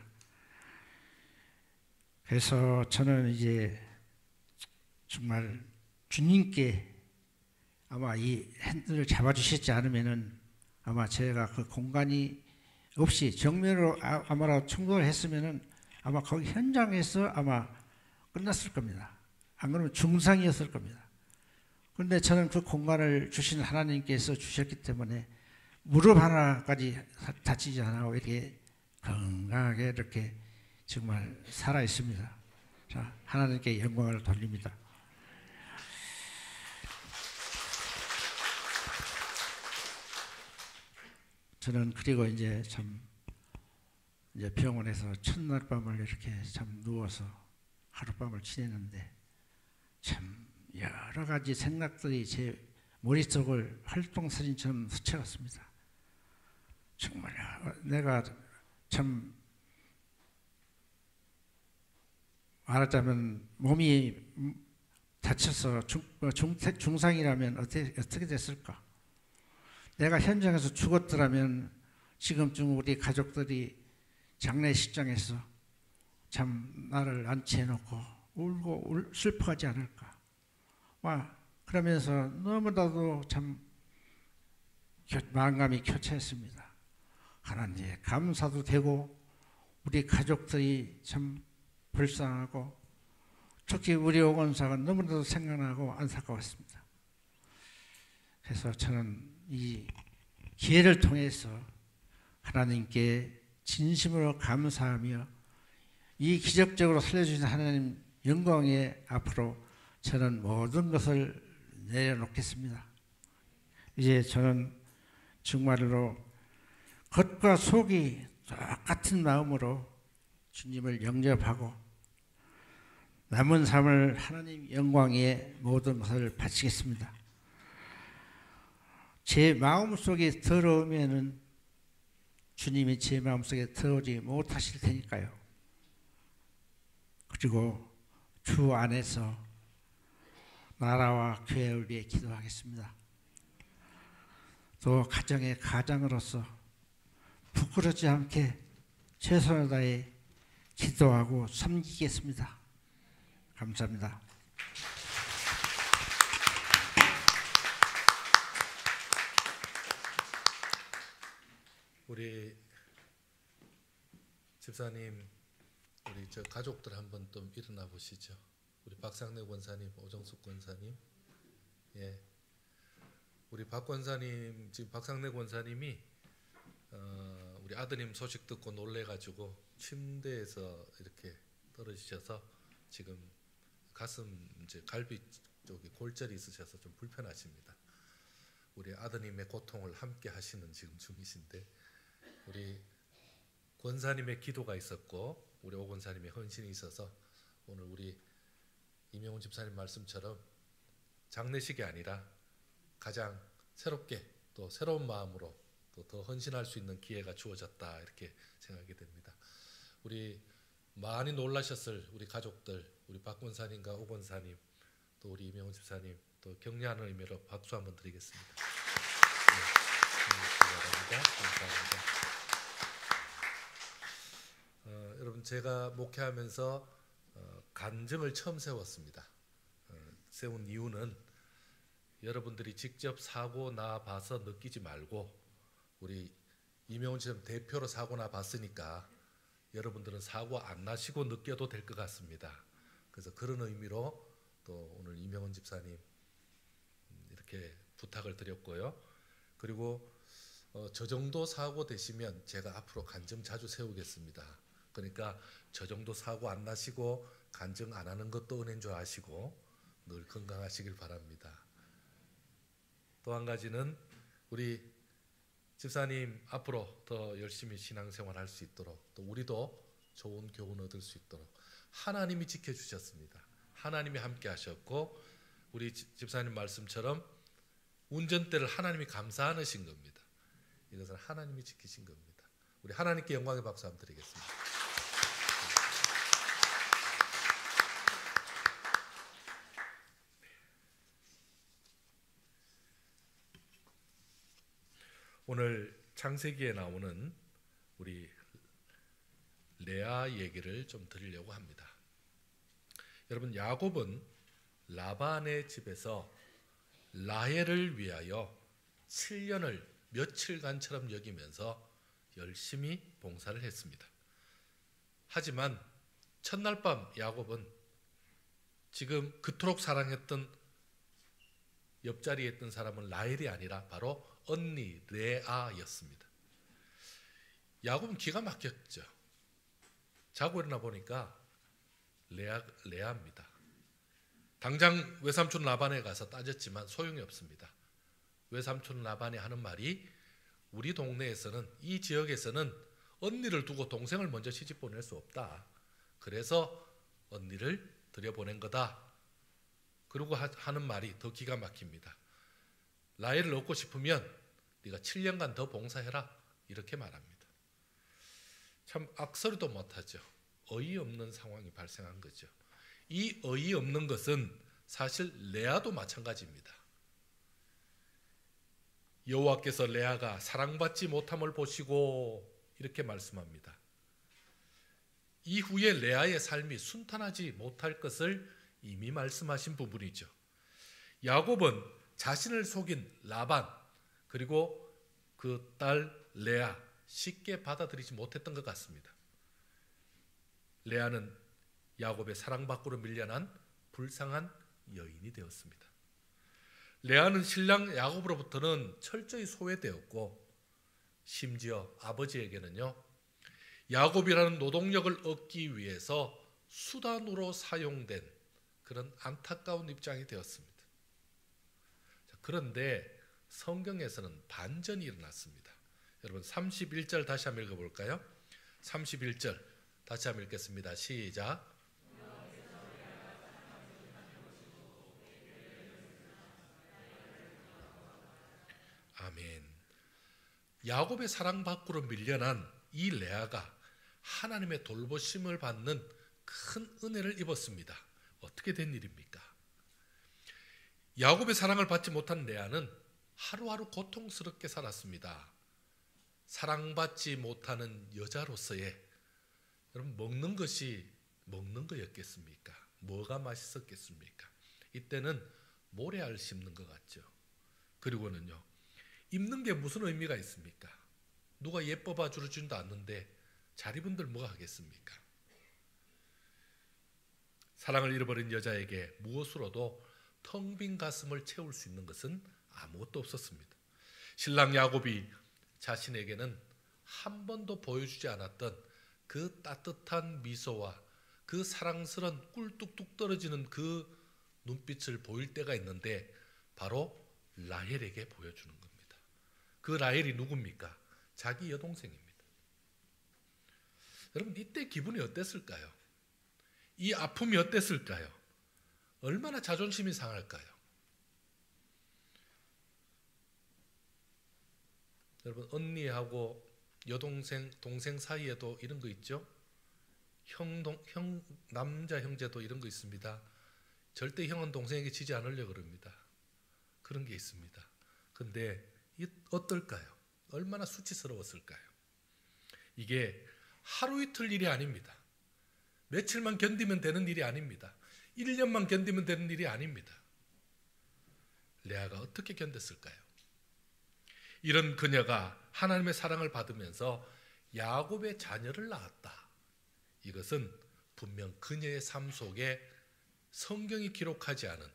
그래서 저는 이제 정말 주님께 아마 이 핸들을 잡아주셨지 않으면은 아마 제가 그 공간이 없이 정면으로 아마라도 충돌을 했으면은 아마 거기 현장에서 아마 끝났을 겁니다. 안 그러면 중상이었을 겁니다. 그런데 저는 그 공간을 주신 하나님께서 주셨기 때문에 무릎 하나까지 다치지 않고 이렇게 건강하게 이렇게 정말 살아 있습니다. 자, 하나님께 영광을 돌립니다. 저는 그리고 이제 참 이제 병원에서 첫날 밤을 이렇게 참 누워서 하룻밤을 지냈는데 참 여러 가지 생각들이 제 머릿속을 활동사진처럼 스쳐갔습니다. 정말 내가 참 말하자면 몸이 다쳐서 중상이라면 어떻게 됐을까? 내가 현장에서 죽었더라면 지금쯤 우리 가족들이 장례식장에서 참 나를 안치해놓고 울고 슬퍼하지 않을까? 그러면서 너무나도 참 마음감이 교차했습니다. 하나님께 감사도 되고 우리 가족들이 참 불쌍하고 특히 우리 오건사가 너무나도 생각나고 안타까웠습니다. 그래서 저는 이 기회를 통해서 하나님께 진심으로 감사하며 이 기적적으로 살려주신 하나님 영광에 앞으로 저는 모든 것을 내려놓겠습니다. 이제 저는 정말로 겉과 속이 똑같은 마음으로 주님을 영접하고 남은 삶을 하나님 영광에 모든 것을 바치겠습니다. 제 마음속에 들어오면은 주님이 제 마음속에 들어오지 못하실 테니까요. 그리고 주 안에서 나라와 교회를 위해 기도하겠습니다. 또 가정의 가장으로서 부끄럽지 않게 최선을 다해 기도하고 섬기겠습니다. 감사합니다.
우리 집사님, 우리 저 가족들 한번 좀 일어나 보시죠. 우리 박상래 권사님, 오정숙 권사님, 예, 우리 박 권사님, 지금 박상래 권사님이 우리 아드님 소식 듣고 놀래가지고 침대에서 이렇게 떨어지셔서 지금 가슴 이제 갈비 쪽에 골절이 있으셔서 좀 불편하십니다. 우리 아드님의 고통을 함께 하시는 지금 중이신데, 우리 권사님의 기도가 있었고 우리 오 권사님의 헌신이 있어서 오늘 우리 이명훈 집사님 말씀처럼 장례식이 아니라 가장 새롭게 또 새로운 마음으로 또 더 헌신할 수 있는 기회가 주어졌다, 이렇게 생각이 됩니다. 우리 많이 놀라셨을 우리 가족들, 우리 박 권사님과 오 권사님, 또 우리 이명훈 집사님, 또 격려하는 의미로 박수 한번 드리겠습니다. 네, 감사합니다. 여러분, 제가 목회하면서 간증을 처음 세웠습니다. 세운 이유는 여러분들이 직접 사고 나 봐서 느끼지 말고, 우리 이명훈 씨는 대표로 사고 나 봤으니까 여러분들은 사고 안 나시고 느껴도 될 것 같습니다. 그래서 그런 의미로 또 오늘 이명훈 집사님 이렇게 부탁을 드렸고요. 그리고 저 정도 사고 되시면 제가 앞으로 간증 자주 세우겠습니다. 그러니까 저 정도 사고 안 나시고 간증 안 하는 것도 은혜인 줄 아시고 늘 건강하시길 바랍니다. 또 한 가지는 우리 집사님 앞으로 더 열심히 신앙생활 할 수 있도록, 또 우리도 좋은 교훈 얻을 수 있도록 하나님이 지켜주셨습니다. 하나님이 함께 하셨고, 우리 집사님 말씀처럼 운전대를 하나님이 감싸 안으신 겁니다. 이것은 하나님이 지키신 겁니다. 우리 하나님께 영광의 박수 한번 드리겠습니다. 오늘 창세기에 나오는 우리 레아 얘기를 좀 드리려고 합니다. 여러분, 야곱은 라반의 집에서 라헬을 위하여 7년을 며칠간처럼 여기면서 열심히 봉사를 했습니다. 하지만 첫날 밤 야곱은 지금 그토록 사랑했던 옆자리에 있던 사람은 라헬이 아니라 바로 언니 레아였습니다. 야곱은 기가 막혔죠. 자고 일어나 보니까 레아입니다. 당장 외삼촌 라반에 가서 따졌지만 소용이 없습니다. 외삼촌 라반이 하는 말이, 우리 동네에서는, 이 지역에서는 언니를 두고 동생을 먼저 시집 보낼 수 없다. 그래서 언니를 들여보낸 거다. 그리고 하는 말이 더 기가 막힙니다. 라헬을 얻고 싶으면 네가 7년간 더 봉사해라, 이렇게 말합니다. 참 악소리도 못하죠. 어이없는 상황이 발생한 거죠. 이 어이없는 것은 사실 레아도 마찬가지입니다. 여호와께서 레아가 사랑받지 못함을 보시고 이렇게 말씀합니다. 이후에 레아의 삶이 순탄하지 못할 것을 이미 말씀하신 부분이죠. 야곱은 자신을 속인 라반, 그리고 그 딸 레아 쉽게 받아들이지 못했던 것 같습니다. 레아는 야곱의 사랑밖으로 밀려난 불쌍한 여인이 되었습니다. 레아는 신랑 야곱으로부터는 철저히 소외되었고, 심지어 아버지에게는요, 야곱이라는 노동력을 얻기 위해서 수단으로 사용된 그런 안타까운 입장이 되었습니다. 그런데 성경에서는 반전이 일어났습니다. 여러분, 31절 다시 한번 읽어볼까요? 31절 다시 한번 읽겠습니다. 시작. 아멘. 야곱의 사랑 밖으로 밀려난 이 레아가 하나님의 돌보심을 받는 큰 은혜를 입었습니다. 어떻게 된 일입니까? 야곱의 사랑을 받지 못한 레아는 하루하루 고통스럽게 살았습니다. 사랑받지 못하는 여자로서의, 여러분, 먹는 것이 먹는 거였겠습니까? 뭐가 맛있었겠습니까? 이때는 모래알 씹는 것 같죠. 그리고는요, 입는 게 무슨 의미가 있습니까? 누가 예뻐봐 주지도 않는데 잘 입은들 뭐가 하겠습니까? 사랑을 잃어버린 여자에게 무엇으로도 텅 빈 가슴을 채울 수 있는 것은 아무것도 없었습니다. 신랑 야곱이 자신에게는 한 번도 보여주지 않았던 그 따뜻한 미소와 그 사랑스러운 꿀뚝뚝 떨어지는 그 눈빛을 보일 때가 있는데 바로 라헬에게 보여주는 겁니다. 그 라헬이 누굽니까? 자기 여동생입니다. 여러분, 이때 기분이 어땠을까요? 이 아픔이 어땠을까요? 얼마나 자존심이 상할까요? 여러분, 언니하고 여동생, 동생 사이에도 이런 거 있죠? 남자 형제도 이런 거 있습니다. 절대 형은 동생에게 지지 않으려고 그럽니다. 그런 게 있습니다. 근데 어떨까요? 얼마나 수치스러웠을까요? 이게 하루 이틀 일이 아닙니다. 며칠만 견디면 되는 일이 아닙니다. 1년만 견디면 되는 일이 아닙니다. 레아가 어떻게 견뎠을까요? 이런 그녀가 하나님의 사랑을 받으면서 야곱의 자녀를 낳았다. 이것은 분명 그녀의 삶 속에 성경이 기록하지 않은,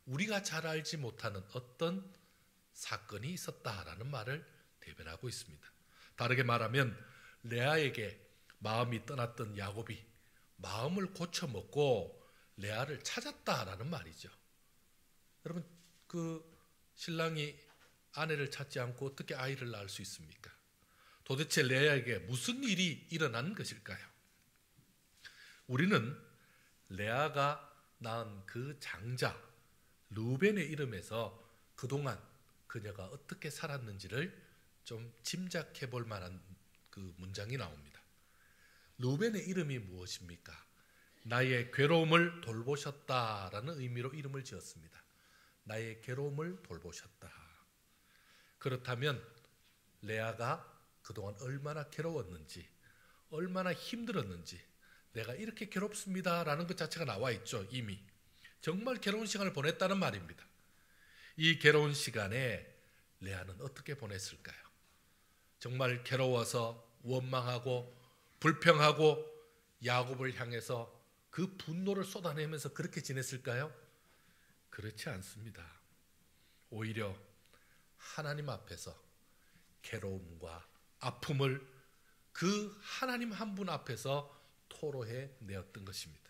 우리가 잘 알지 못하는 어떤 사건이 있었다라는 말을 대변하고 있습니다. 다르게 말하면 레아에게 마음이 떠났던 야곱이 마음을 고쳐먹고 레아를 찾았다라는 말이죠. 여러분, 그 신랑이 아내를 찾지 않고 어떻게 아이를 낳을 수 있습니까? 도대체 레아에게 무슨 일이 일어난 것일까요? 우리는 레아가 낳은 그 장자 르우벤의 이름에서 그동안 그녀가 어떻게 살았는지를 좀 짐작해 볼 만한 그 문장이 나옵니다. 르우벤의 이름이 무엇입니까? 나의 괴로움을 돌보셨다라는 의미로 이름을 지었습니다. 나의 괴로움을 돌보셨다. 그렇다면 레아가 그동안 얼마나 괴로웠는지, 얼마나 힘들었는지, 내가 이렇게 괴롭습니다라는 것 자체가 나와 있죠. 이미 정말 괴로운 시간을 보냈다는 말입니다. 이 괴로운 시간에 레아는 어떻게 보냈을까요? 정말 괴로워서 원망하고 불평하고 야곱을 향해서 그 분노를 쏟아내면서 그렇게 지냈을까요? 그렇지 않습니다. 오히려 하나님 앞에서 괴로움과 아픔을 그 하나님 한 분 앞에서 토로해 내었던 것입니다.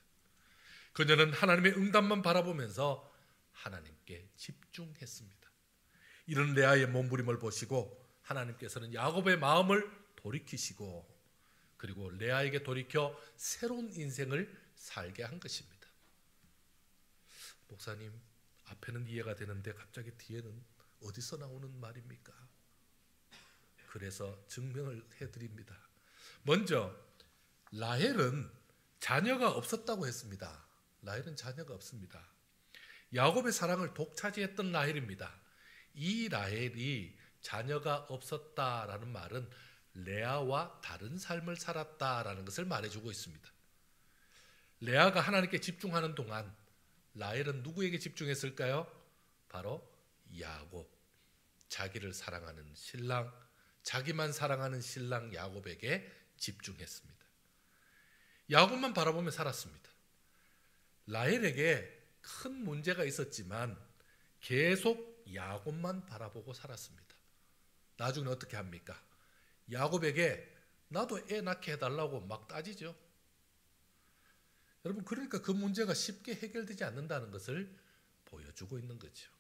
그녀는 하나님의 응답만 바라보면서 하나님께 집중했습니다. 이런 레아의 몸부림을 보시고 하나님께서는 야곱의 마음을 돌이키시고, 그리고 레아에게 돌이켜 새로운 인생을 살게 한 것입니다. 목사님, 앞에는 이해가 되는데 갑자기 뒤에는 어디서 나오는 말입니까? 그래서 증명을 해드립니다. 먼저 라헬은 자녀가 없었다고 했습니다. 라헬은 자녀가 없습니다. 야곱의 사랑을 독차지했던 라헬입니다. 이 라헬이 자녀가 없었다라는 말은 레아와 다른 삶을 살았다라는 것을 말해주고 있습니다. 레아가 하나님께 집중하는 동안 라헬은 누구에게 집중했을까요? 바로 야곱, 자기를 사랑하는 신랑, 자기만 사랑하는 신랑 야곱에게 집중했습니다. 야곱만 바라보며 살았습니다. 라헬에게 큰 문제가 있었지만 계속 야곱만 바라보고 살았습니다. 나중에 어떻게 합니까? 야곱에게 나도 애 낳게 해달라고 막 따지죠. 여러분, 그러니까 그 문제가 쉽게 해결되지 않는다는 것을 보여주고 있는 거죠.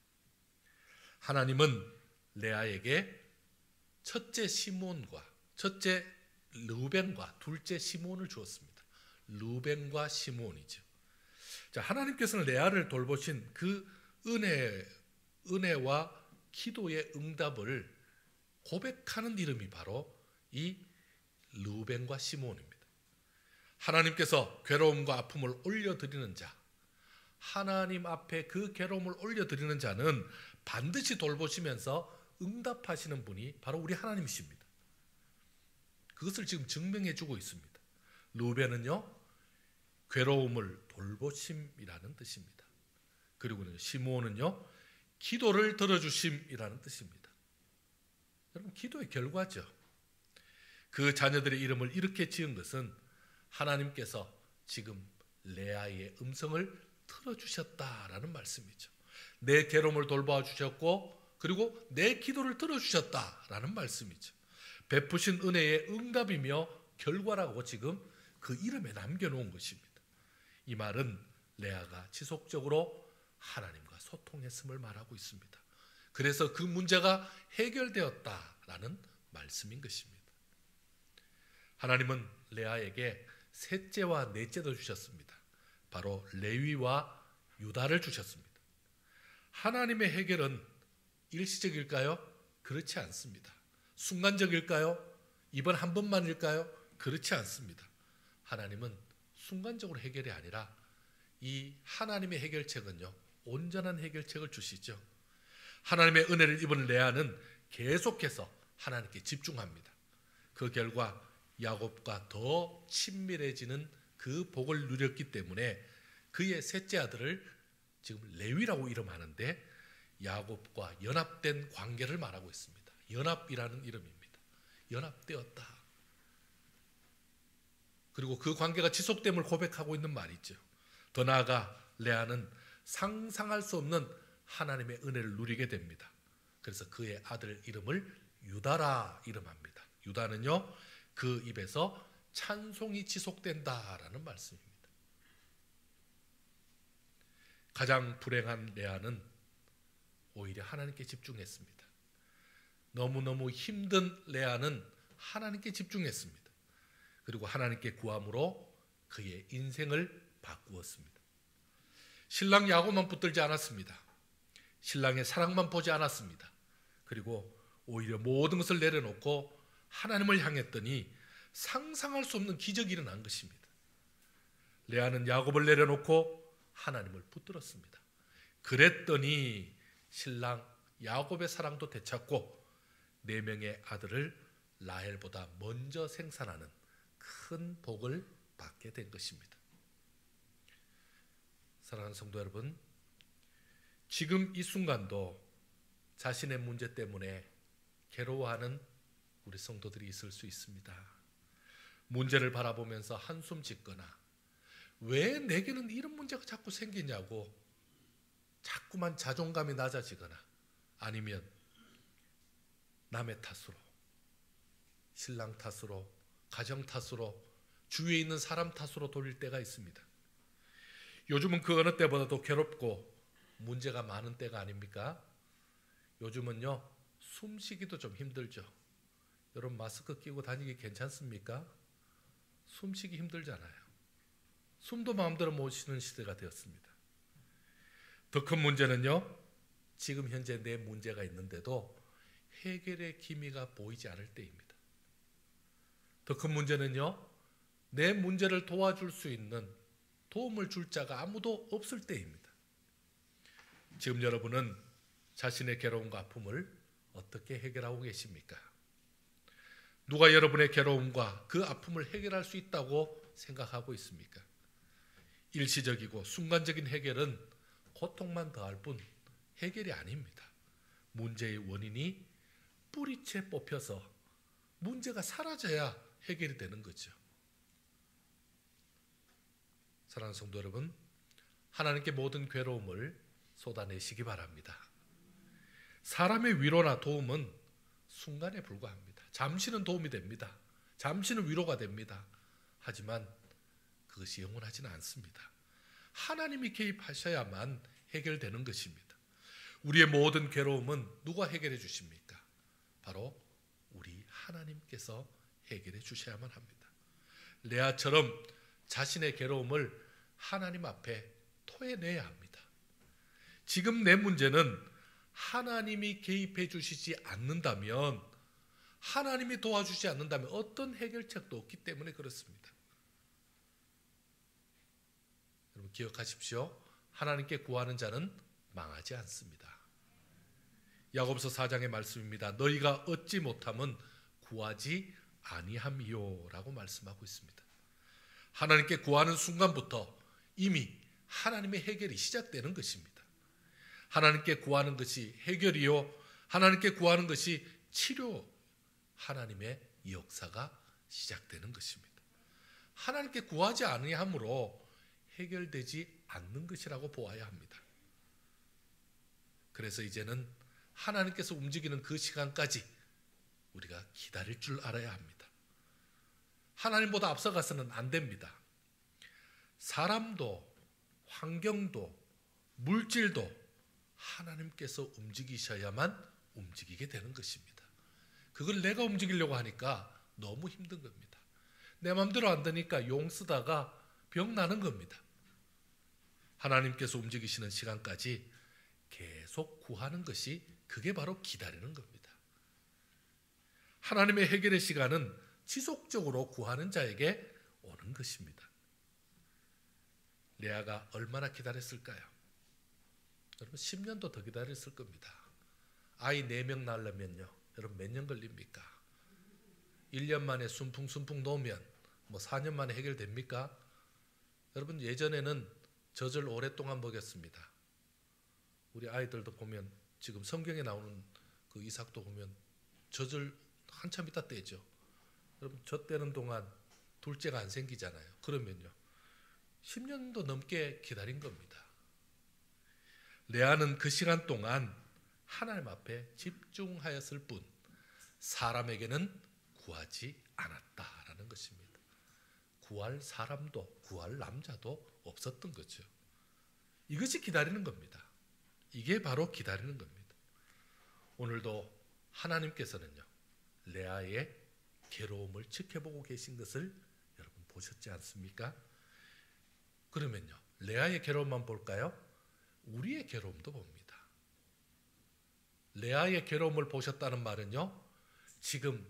하나님은 레아에게 첫째 시몬과 첫째 르우벤과 둘째 시몬을 주었습니다. 르우벤과 시몬이죠. 자, 하나님께서는 레아를 돌보신 그 은혜와 기도의 응답을 고백하는 이름이 바로 이 르우벤과 시몬입니다. 하나님께서 괴로움과 아픔을 올려드리는 자, 하나님 앞에 그 괴로움을 올려드리는 자는 반드시 돌보시면서 응답하시는 분이 바로 우리 하나님이십니다. 그것을 지금 증명해주고 있습니다. 르우벤은요, 괴로움을 돌보심이라는 뜻입니다. 그리고 시몬은요, 기도를 들어주심이라는 뜻입니다. 여러분, 기도의 결과죠. 그 자녀들의 이름을 이렇게 지은 것은 하나님께서 지금 레아의 음성을 들어주셨다라는 말씀이죠. 내 괴로움을 돌봐 주셨고 그리고 내 기도를 들어주셨다라는 말씀이죠. 베푸신 은혜의 응답이며 결과라고 지금 그 이름에 남겨놓은 것입니다. 이 말은 레아가 지속적으로 하나님과 소통했음을 말하고 있습니다. 그래서 그 문제가 해결되었다라는 말씀인 것입니다. 하나님은 레아에게 셋째와 넷째도 주셨습니다. 바로 레위와 유다를 주셨습니다. 하나님의 해결은 일시적일까요? 그렇지 않습니다. 순간적일까요? 이번 한 번만일까요? 그렇지 않습니다. 하나님은 순간적으로 해결이 아니라 이 하나님의 해결책은요, 온전한 해결책을 주시죠. 하나님의 은혜를 입은 레아는 계속해서 하나님께 집중합니다. 그 결과 야곱과 더 친밀해지는 그 복을 누렸기 때문에 그의 셋째 아들을 지금 레위라고 이름하는데 야곱과 연합된 관계를 말하고 있습니다. 연합이라는 이름입니다. 연합되었다. 그리고 그 관계가 지속됨을 고백하고 있는 말이죠. 더 나아가 레아는 상상할 수 없는 하나님의 은혜를 누리게 됩니다. 그래서 그의 아들 이름을 유다라 이름합니다. 유다는요, 그 입에서 찬송이 지속된다라는 말씀입니다. 가장 불행한 레아는 오히려 하나님께 집중했습니다. 너무너무 힘든 레아는 하나님께 집중했습니다. 그리고 하나님께 구함으로 그의 인생을 바꾸었습니다. 신랑 야곱만 붙들지 않았습니다. 신랑의 사랑만 보지 않았습니다. 그리고 오히려 모든 것을 내려놓고 하나님을 향했더니 상상할 수 없는 기적이 일어난 것입니다. 레아는 야곱을 내려놓고 하나님을 붙들었습니다. 그랬더니 신랑 야곱의 사랑도 되찾고 4명의 아들을 라헬보다 먼저 생산하는 큰 복을 받게 된 것입니다. 사랑하는 성도 여러분, 지금 이 순간도 자신의 문제 때문에 괴로워하는 우리 성도들이 있을 수 있습니다. 문제를 바라보면서 한숨 짓거나 왜 내게는 이런 문제가 자꾸 생기냐고 자꾸만 자존감이 낮아지거나 아니면 남의 탓으로, 신랑 탓으로, 가정 탓으로, 주위에 있는 사람 탓으로 돌릴 때가 있습니다. 요즘은 그 어느 때보다도 괴롭고 문제가 많은 때가 아닙니까? 요즘은요, 숨쉬기도 좀 힘들죠. 여러분 마스크 끼고 다니기 괜찮습니까? 숨쉬기 힘들잖아요. 숨도 마음대로 못 쉬는 시대가 되었습니다. 더 큰 문제는요, 지금 현재 내 문제가 있는데도 해결의 기미가 보이지 않을 때입니다. 더 큰 문제는요, 내 문제를 도와줄 수 있는, 도움을 줄 자가 아무도 없을 때입니다. 지금 여러분은 자신의 괴로움과 아픔을 어떻게 해결하고 계십니까? 누가 여러분의 괴로움과 그 아픔을 해결할 수 있다고 생각하고 있습니까? 일시적이고 순간적인 해결은 고통만 더할 뿐 해결이 아닙니다. 문제의 원인이 뿌리채 뽑혀서 문제가 사라져야 해결이 되는 거죠. 사랑하는 성도 여러분, 하나님께 모든 괴로움을 쏟아내시기 바랍니다. 사람의 위로나 도움은 순간에 불과합니다. 잠시는 도움이 됩니다. 잠시는 위로가 됩니다. 하지만 그것이 영원하지는 않습니다. 하나님이 개입하셔야만 해결되는 것입니다. 우리의 모든 괴로움은 누가 해결해 주십니까? 바로 우리 하나님께서 해결해 주셔야만 합니다. 레아처럼 자신의 괴로움을 하나님 앞에 토해내야 합니다. 지금 내 문제는 하나님이 개입해 주시지 않는다면, 하나님이 도와주지 않는다면 어떤 해결책도 없기 때문에 그렇습니다. 여러분 기억하십시오. 하나님께 구하는 자는 망하지 않습니다. 야고보서 4장의 말씀입니다. 너희가 얻지 못함은 구하지 아니함이요 라고 말씀하고 있습니다. 하나님께 구하는 순간부터 이미 하나님의 해결이 시작되는 것입니다. 하나님께 구하는 것이 해결이요, 하나님께 구하는 것이 치료, 하나님의 역사가 시작되는 것입니다. 하나님께 구하지 아니함으로 해결되지 않는 것이라고 보아야 합니다. 그래서 이제는 하나님께서 움직이는 그 시간까지 우리가 기다릴 줄 알아야 합니다. 하나님보다 앞서가서는 안 됩니다. 사람도 환경도 물질도 하나님께서 움직이셔야만 움직이게 되는 것입니다. 그걸 내가 움직이려고 하니까 너무 힘든 겁니다. 내 마음대로 안 되니까 용 쓰다가 병 나는 겁니다. 하나님께서 움직이시는 시간까지 계속 구하는 것이 그게 바로 기다리는 겁니다. 하나님의 해결의 시간은 지속적으로 구하는 자에게 오는 것입니다. 레아가 얼마나 기다렸을까요? 여러분 10년도 더 기다렸을 겁니다. 아이 4명 낳으려면요, 여러분 몇 년 걸립니까? 1년 만에 순풍순풍 놓으면 뭐 4년 만에 해결됩니까? 여러분 예전에는 젖을 오랫동안 먹였습니다. 우리 아이들도 보면 지금 성경에 나오는 그 이삭도 보면 젖을 한참 있다 떼죠. 여러분 젖 떼는 동안 둘째가 안 생기잖아요. 그러면요 10년도 넘게 기다린 겁니다. 레아는 그 시간 동안 하나님 앞에 집중하였을 뿐 사람에게는 구하지 않았다라는 것입니다. 구할 사람도 구할 남자도 없었던 거죠. 이것이 기다리는 겁니다. 이게 바로 기다리는 겁니다. 오늘도 하나님께서는요 레아의 괴로움을 지켜보고 계신 것을 여러분 보셨지 않습니까? 그러면요 레아의 괴로움만 볼까요? 우리의 괴로움도 봅니다. 레아의 괴로움을 보셨다는 말은요 지금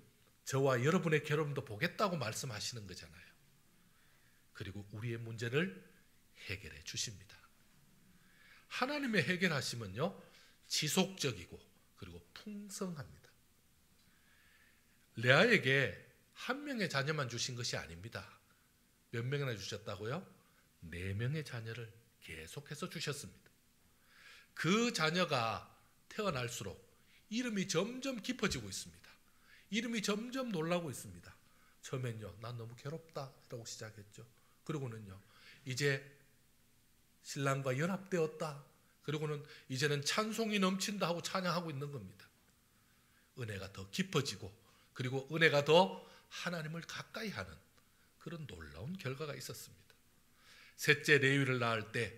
저와 여러분의 괴로움도 보겠다고 말씀하시는 거잖아요. 그리고 우리의 문제를 해결해 주십니다. 하나님의 해결하심은요 지속적이고 그리고 풍성합니다. 레아에게 한 명의 자녀만 주신 것이 아닙니다. 몇 명이나 주셨다고요? 4명의 자녀를 계속해서 주셨습니다. 그 자녀가 태어날수록 이름이 점점 깊어지고 있습니다. 이름이 점점 놀라고 있습니다. 처음엔요 난 너무 괴롭다 라고 시작했죠. 그리고는요 이제 신랑과 연합되었다. 그리고는 이제는 찬송이 넘친다 하고 찬양하고 있는 겁니다. 은혜가 더 깊어지고 그리고 은혜가 더 하나님을 가까이 하는 그런 놀라운 결과가 있었습니다. 셋째 레위를 낳을 때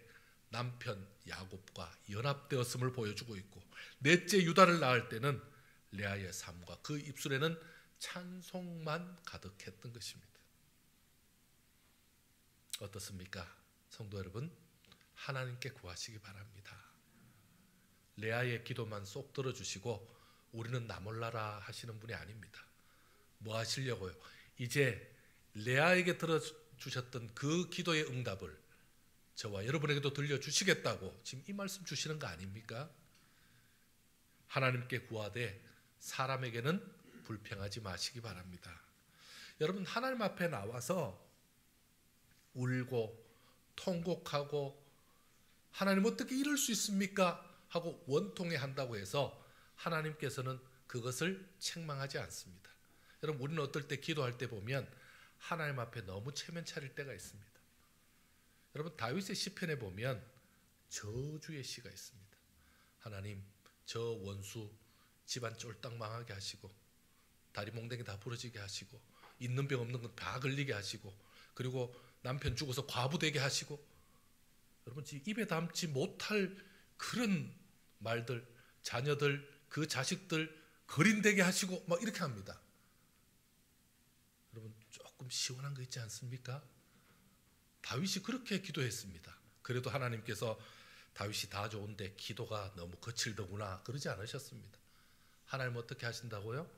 남편 야곱과 연합되었음을 보여주고 있고 넷째 유다를 낳을 때는 레아의 삶과 그 입술에는 찬송만 가득했던 것입니다. 어떻습니까? 성도 여러분, 하나님께 구하시기 바랍니다. 레아의 기도만 쏙 들어주시고 우리는 나 몰라라 하시는 분이 아닙니다. 뭐 하시려고요? 이제 레아에게 들어주셨던 그 기도의 응답을 저와 여러분에게도 들려주시겠다고 지금 이 말씀 주시는 거 아닙니까? 하나님께 구하되 사람에게는 불평하지 마시기 바랍니다. 여러분 하나님 앞에 나와서 울고 통곡하고 하나님 어떻게 이럴 수 있습니까? 하고 원통해 한다고 해서 하나님께서는 그것을 책망하지 않습니다. 여러분 우리는 어떨 때 기도할 때 보면 하나님 앞에 너무 체면 차릴 때가 있습니다. 여러분 다윗의 시편에 보면 저주의 시가 있습니다. 하나님 저 원수 집안 쫄딱 망하게 하시고 다리 몽댕이 다 부러지게 하시고 있는 병 없는 건 다 걸리게 하시고 그리고 남편 죽어서 과부 되게 하시고 여러분 입에 담지 못할 그런 말들 자녀들 그 자식들 거린되게 하시고 막 이렇게 합니다. 여러분 조금 시원한 거 있지 않습니까? 다윗이 그렇게 기도했습니다. 그래도 하나님께서 다윗이 다 좋은데 기도가 너무 거칠더구나 그러지 않으셨습니다. 하나님 어떻게 하신다고요?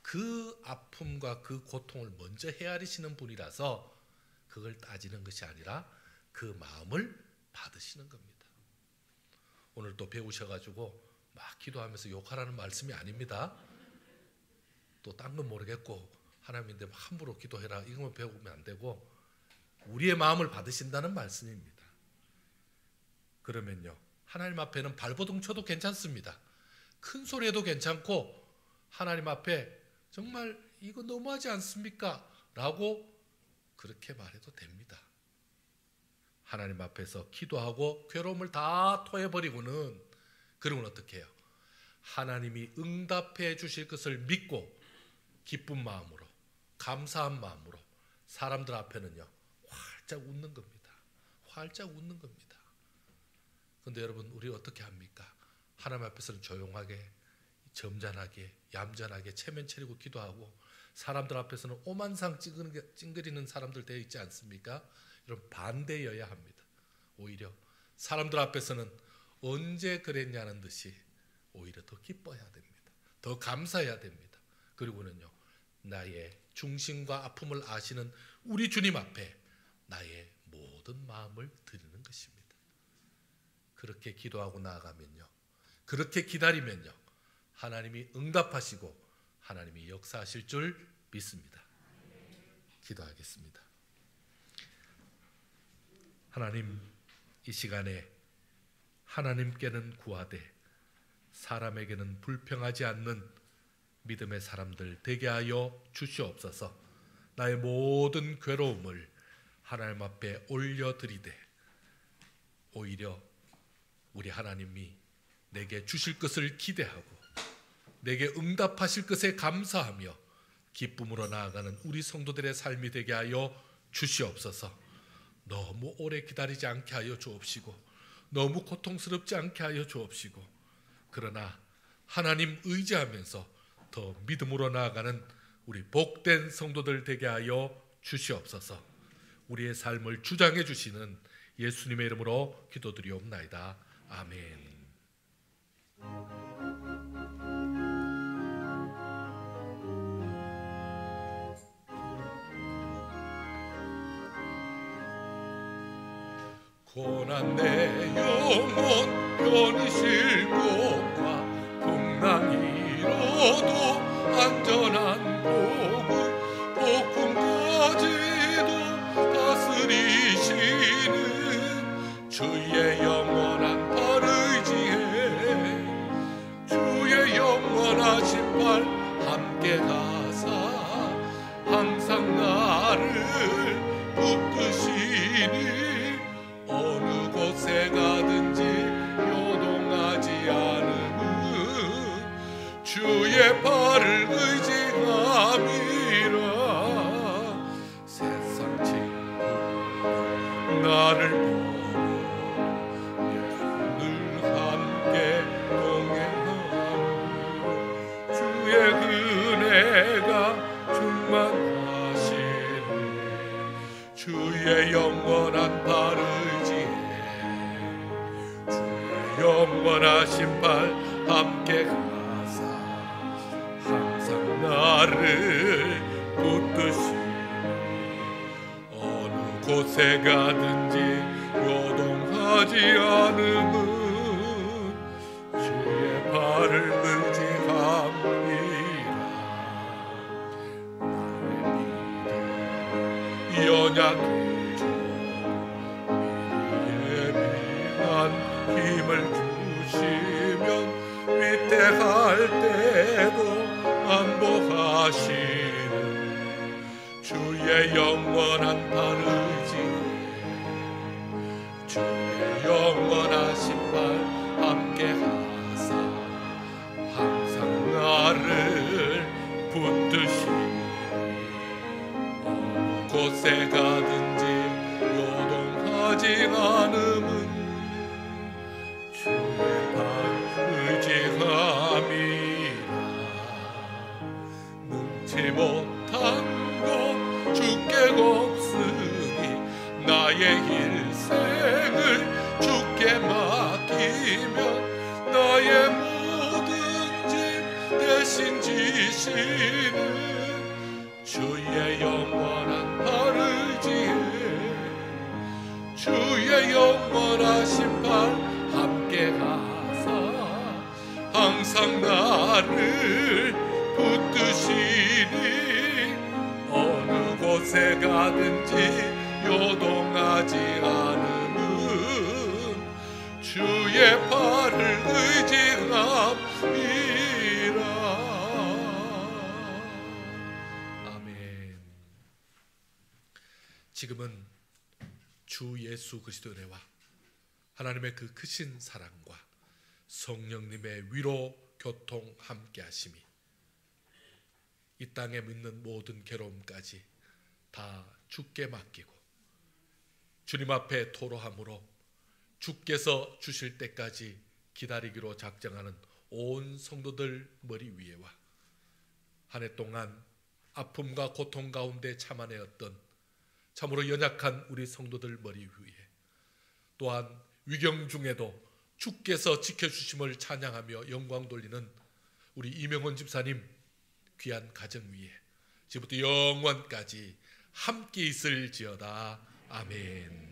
그 아픔과 그 고통을 먼저 헤아리시는 분이라서 그걸 따지는 것이 아니라 그 마음을 받으시는 겁니다. 오늘 또 배우셔가지고 막 기도하면서 욕하라는 말씀이 아닙니다. 또 딴 건 모르겠고 하나님인데 함부로 기도해라 이것만 배우면 안 되고 우리의 마음을 받으신다는 말씀입니다. 그러면요 하나님 앞에는 발버둥 쳐도 괜찮습니다. 큰 소리 해도 괜찮고 하나님 앞에 정말 이거 너무하지 않습니까? 라고 그렇게 말해도 됩니다. 하나님 앞에서 기도하고 괴로움을 다 토해버리고는 그러면 어떻게 해요? 하나님이 응답해 주실 것을 믿고 기쁜 마음으로, 감사한 마음으로 사람들 앞에는요 활짝 웃는 겁니다. 활짝 웃는 겁니다. 그런데 여러분, 우리 어떻게 합니까? 하나님 앞에서는 조용하게, 점잖하게, 얌전하게 체면 차리고 기도하고, 사람들 앞에서는 오만상 찡그리는 사람들 되어 있지 않습니까? 이런 반대여야 합니다. 오히려 사람들 앞에서는 언제 그랬냐는 듯이 오히려 더 기뻐해야 됩니다. 더 감사해야 됩니다. 그리고는요, 나의 중심과 아픔을 아시는 우리 주님 앞에 나의 모든 마음을 드리는 것입니다. 그렇게 기도하고 나아가면요, 그렇게 기다리면요, 하나님이 응답하시고 하나님이 역사하실 줄 믿습니다. 기도하겠습니다. 하나님, 이 시간에 하나님께는 구하되 사람에게는 불평하지 않는 믿음의 사람들 되게 하여 주시옵소서. 나의 모든 괴로움을 하나님 앞에 올려드리되 오히려 우리 하나님이 내게 주실 것을 기대하고 내게 응답하실 것에 감사하며 기쁨으로 나아가는 우리 성도들의 삶이 되게 하여 주시옵소서. 너무 오래 기다리지 않게 하여 주옵시고 너무 고통스럽지 않게 하여 주옵시고, 그러나 하나님 의지하면서 더 믿음으로 나아가는 우리 복된 성도들 되게 하여 주시옵소서. 우리의 삶을 주장해 주시는 예수님의 이름으로 기도드리옵나이다. 아멘. 고난 내 영혼 편히 쉴 곳과 풍랑이 이뤄도 안전한 폭풍까지도 다스리시는 주의 영원한 팔 의지해 주의 영원하신 팔 함께 가사 항상 나를 붙드시니 어느 곳에 가든지 요동하지 않음은 주의 발을 의지함이라. 세상 친구 나를 보고 늘 함께 동행하는 주의 은혜가 충만하시네. 주의 영원한 발을 영원하신 발 함께 가사 항상 나를 붙드시니 어느 곳에 가든지 요동하지 않음은 주의 발을 의지함이라. 나의 믿음 연약해져 힘을 주시면 위태할 때도 안보하시는 주의 영원한 팔 의지해 주의 영원하신 발 함께 하사 항상 나를 붙드시니 어느 곳에 가든지 요동하지 않음은 주의 발 의지함이라. 능치 못한 것 주께 없으니 나의 일생을 주께 맡기면 나의 모든 짐 대신 지시는 주의 영원한 팔 의지해 주의 영원하신 팔 함께 가사 항상 나를 붙드시니 어느 곳에 가든지 요동하지 않음은 주의 발을 의지함이라. 아멘. 지금은 주 예수 그리스도의 은혜와 하나님의 그 크신 사랑과 성령님의 위로 교통 함께 하심이 이 땅에 있는 모든 괴로움까지 다 주께 맡기고 주님 앞에 토로함으로 주께서 주실 때까지 기다리기로 작정하는 온 성도들 머리 위에와 한 해 동안 아픔과 고통 가운데 참아내었던 참으로 연약한 우리 성도들 머리 위에 또한 위경 중에도 주께서 지켜주심을 찬양하며 영광 돌리는 우리 이명훈 집사님 귀한 가정 위에 지금부터 영원까지 함께 있을지어다. 아멘.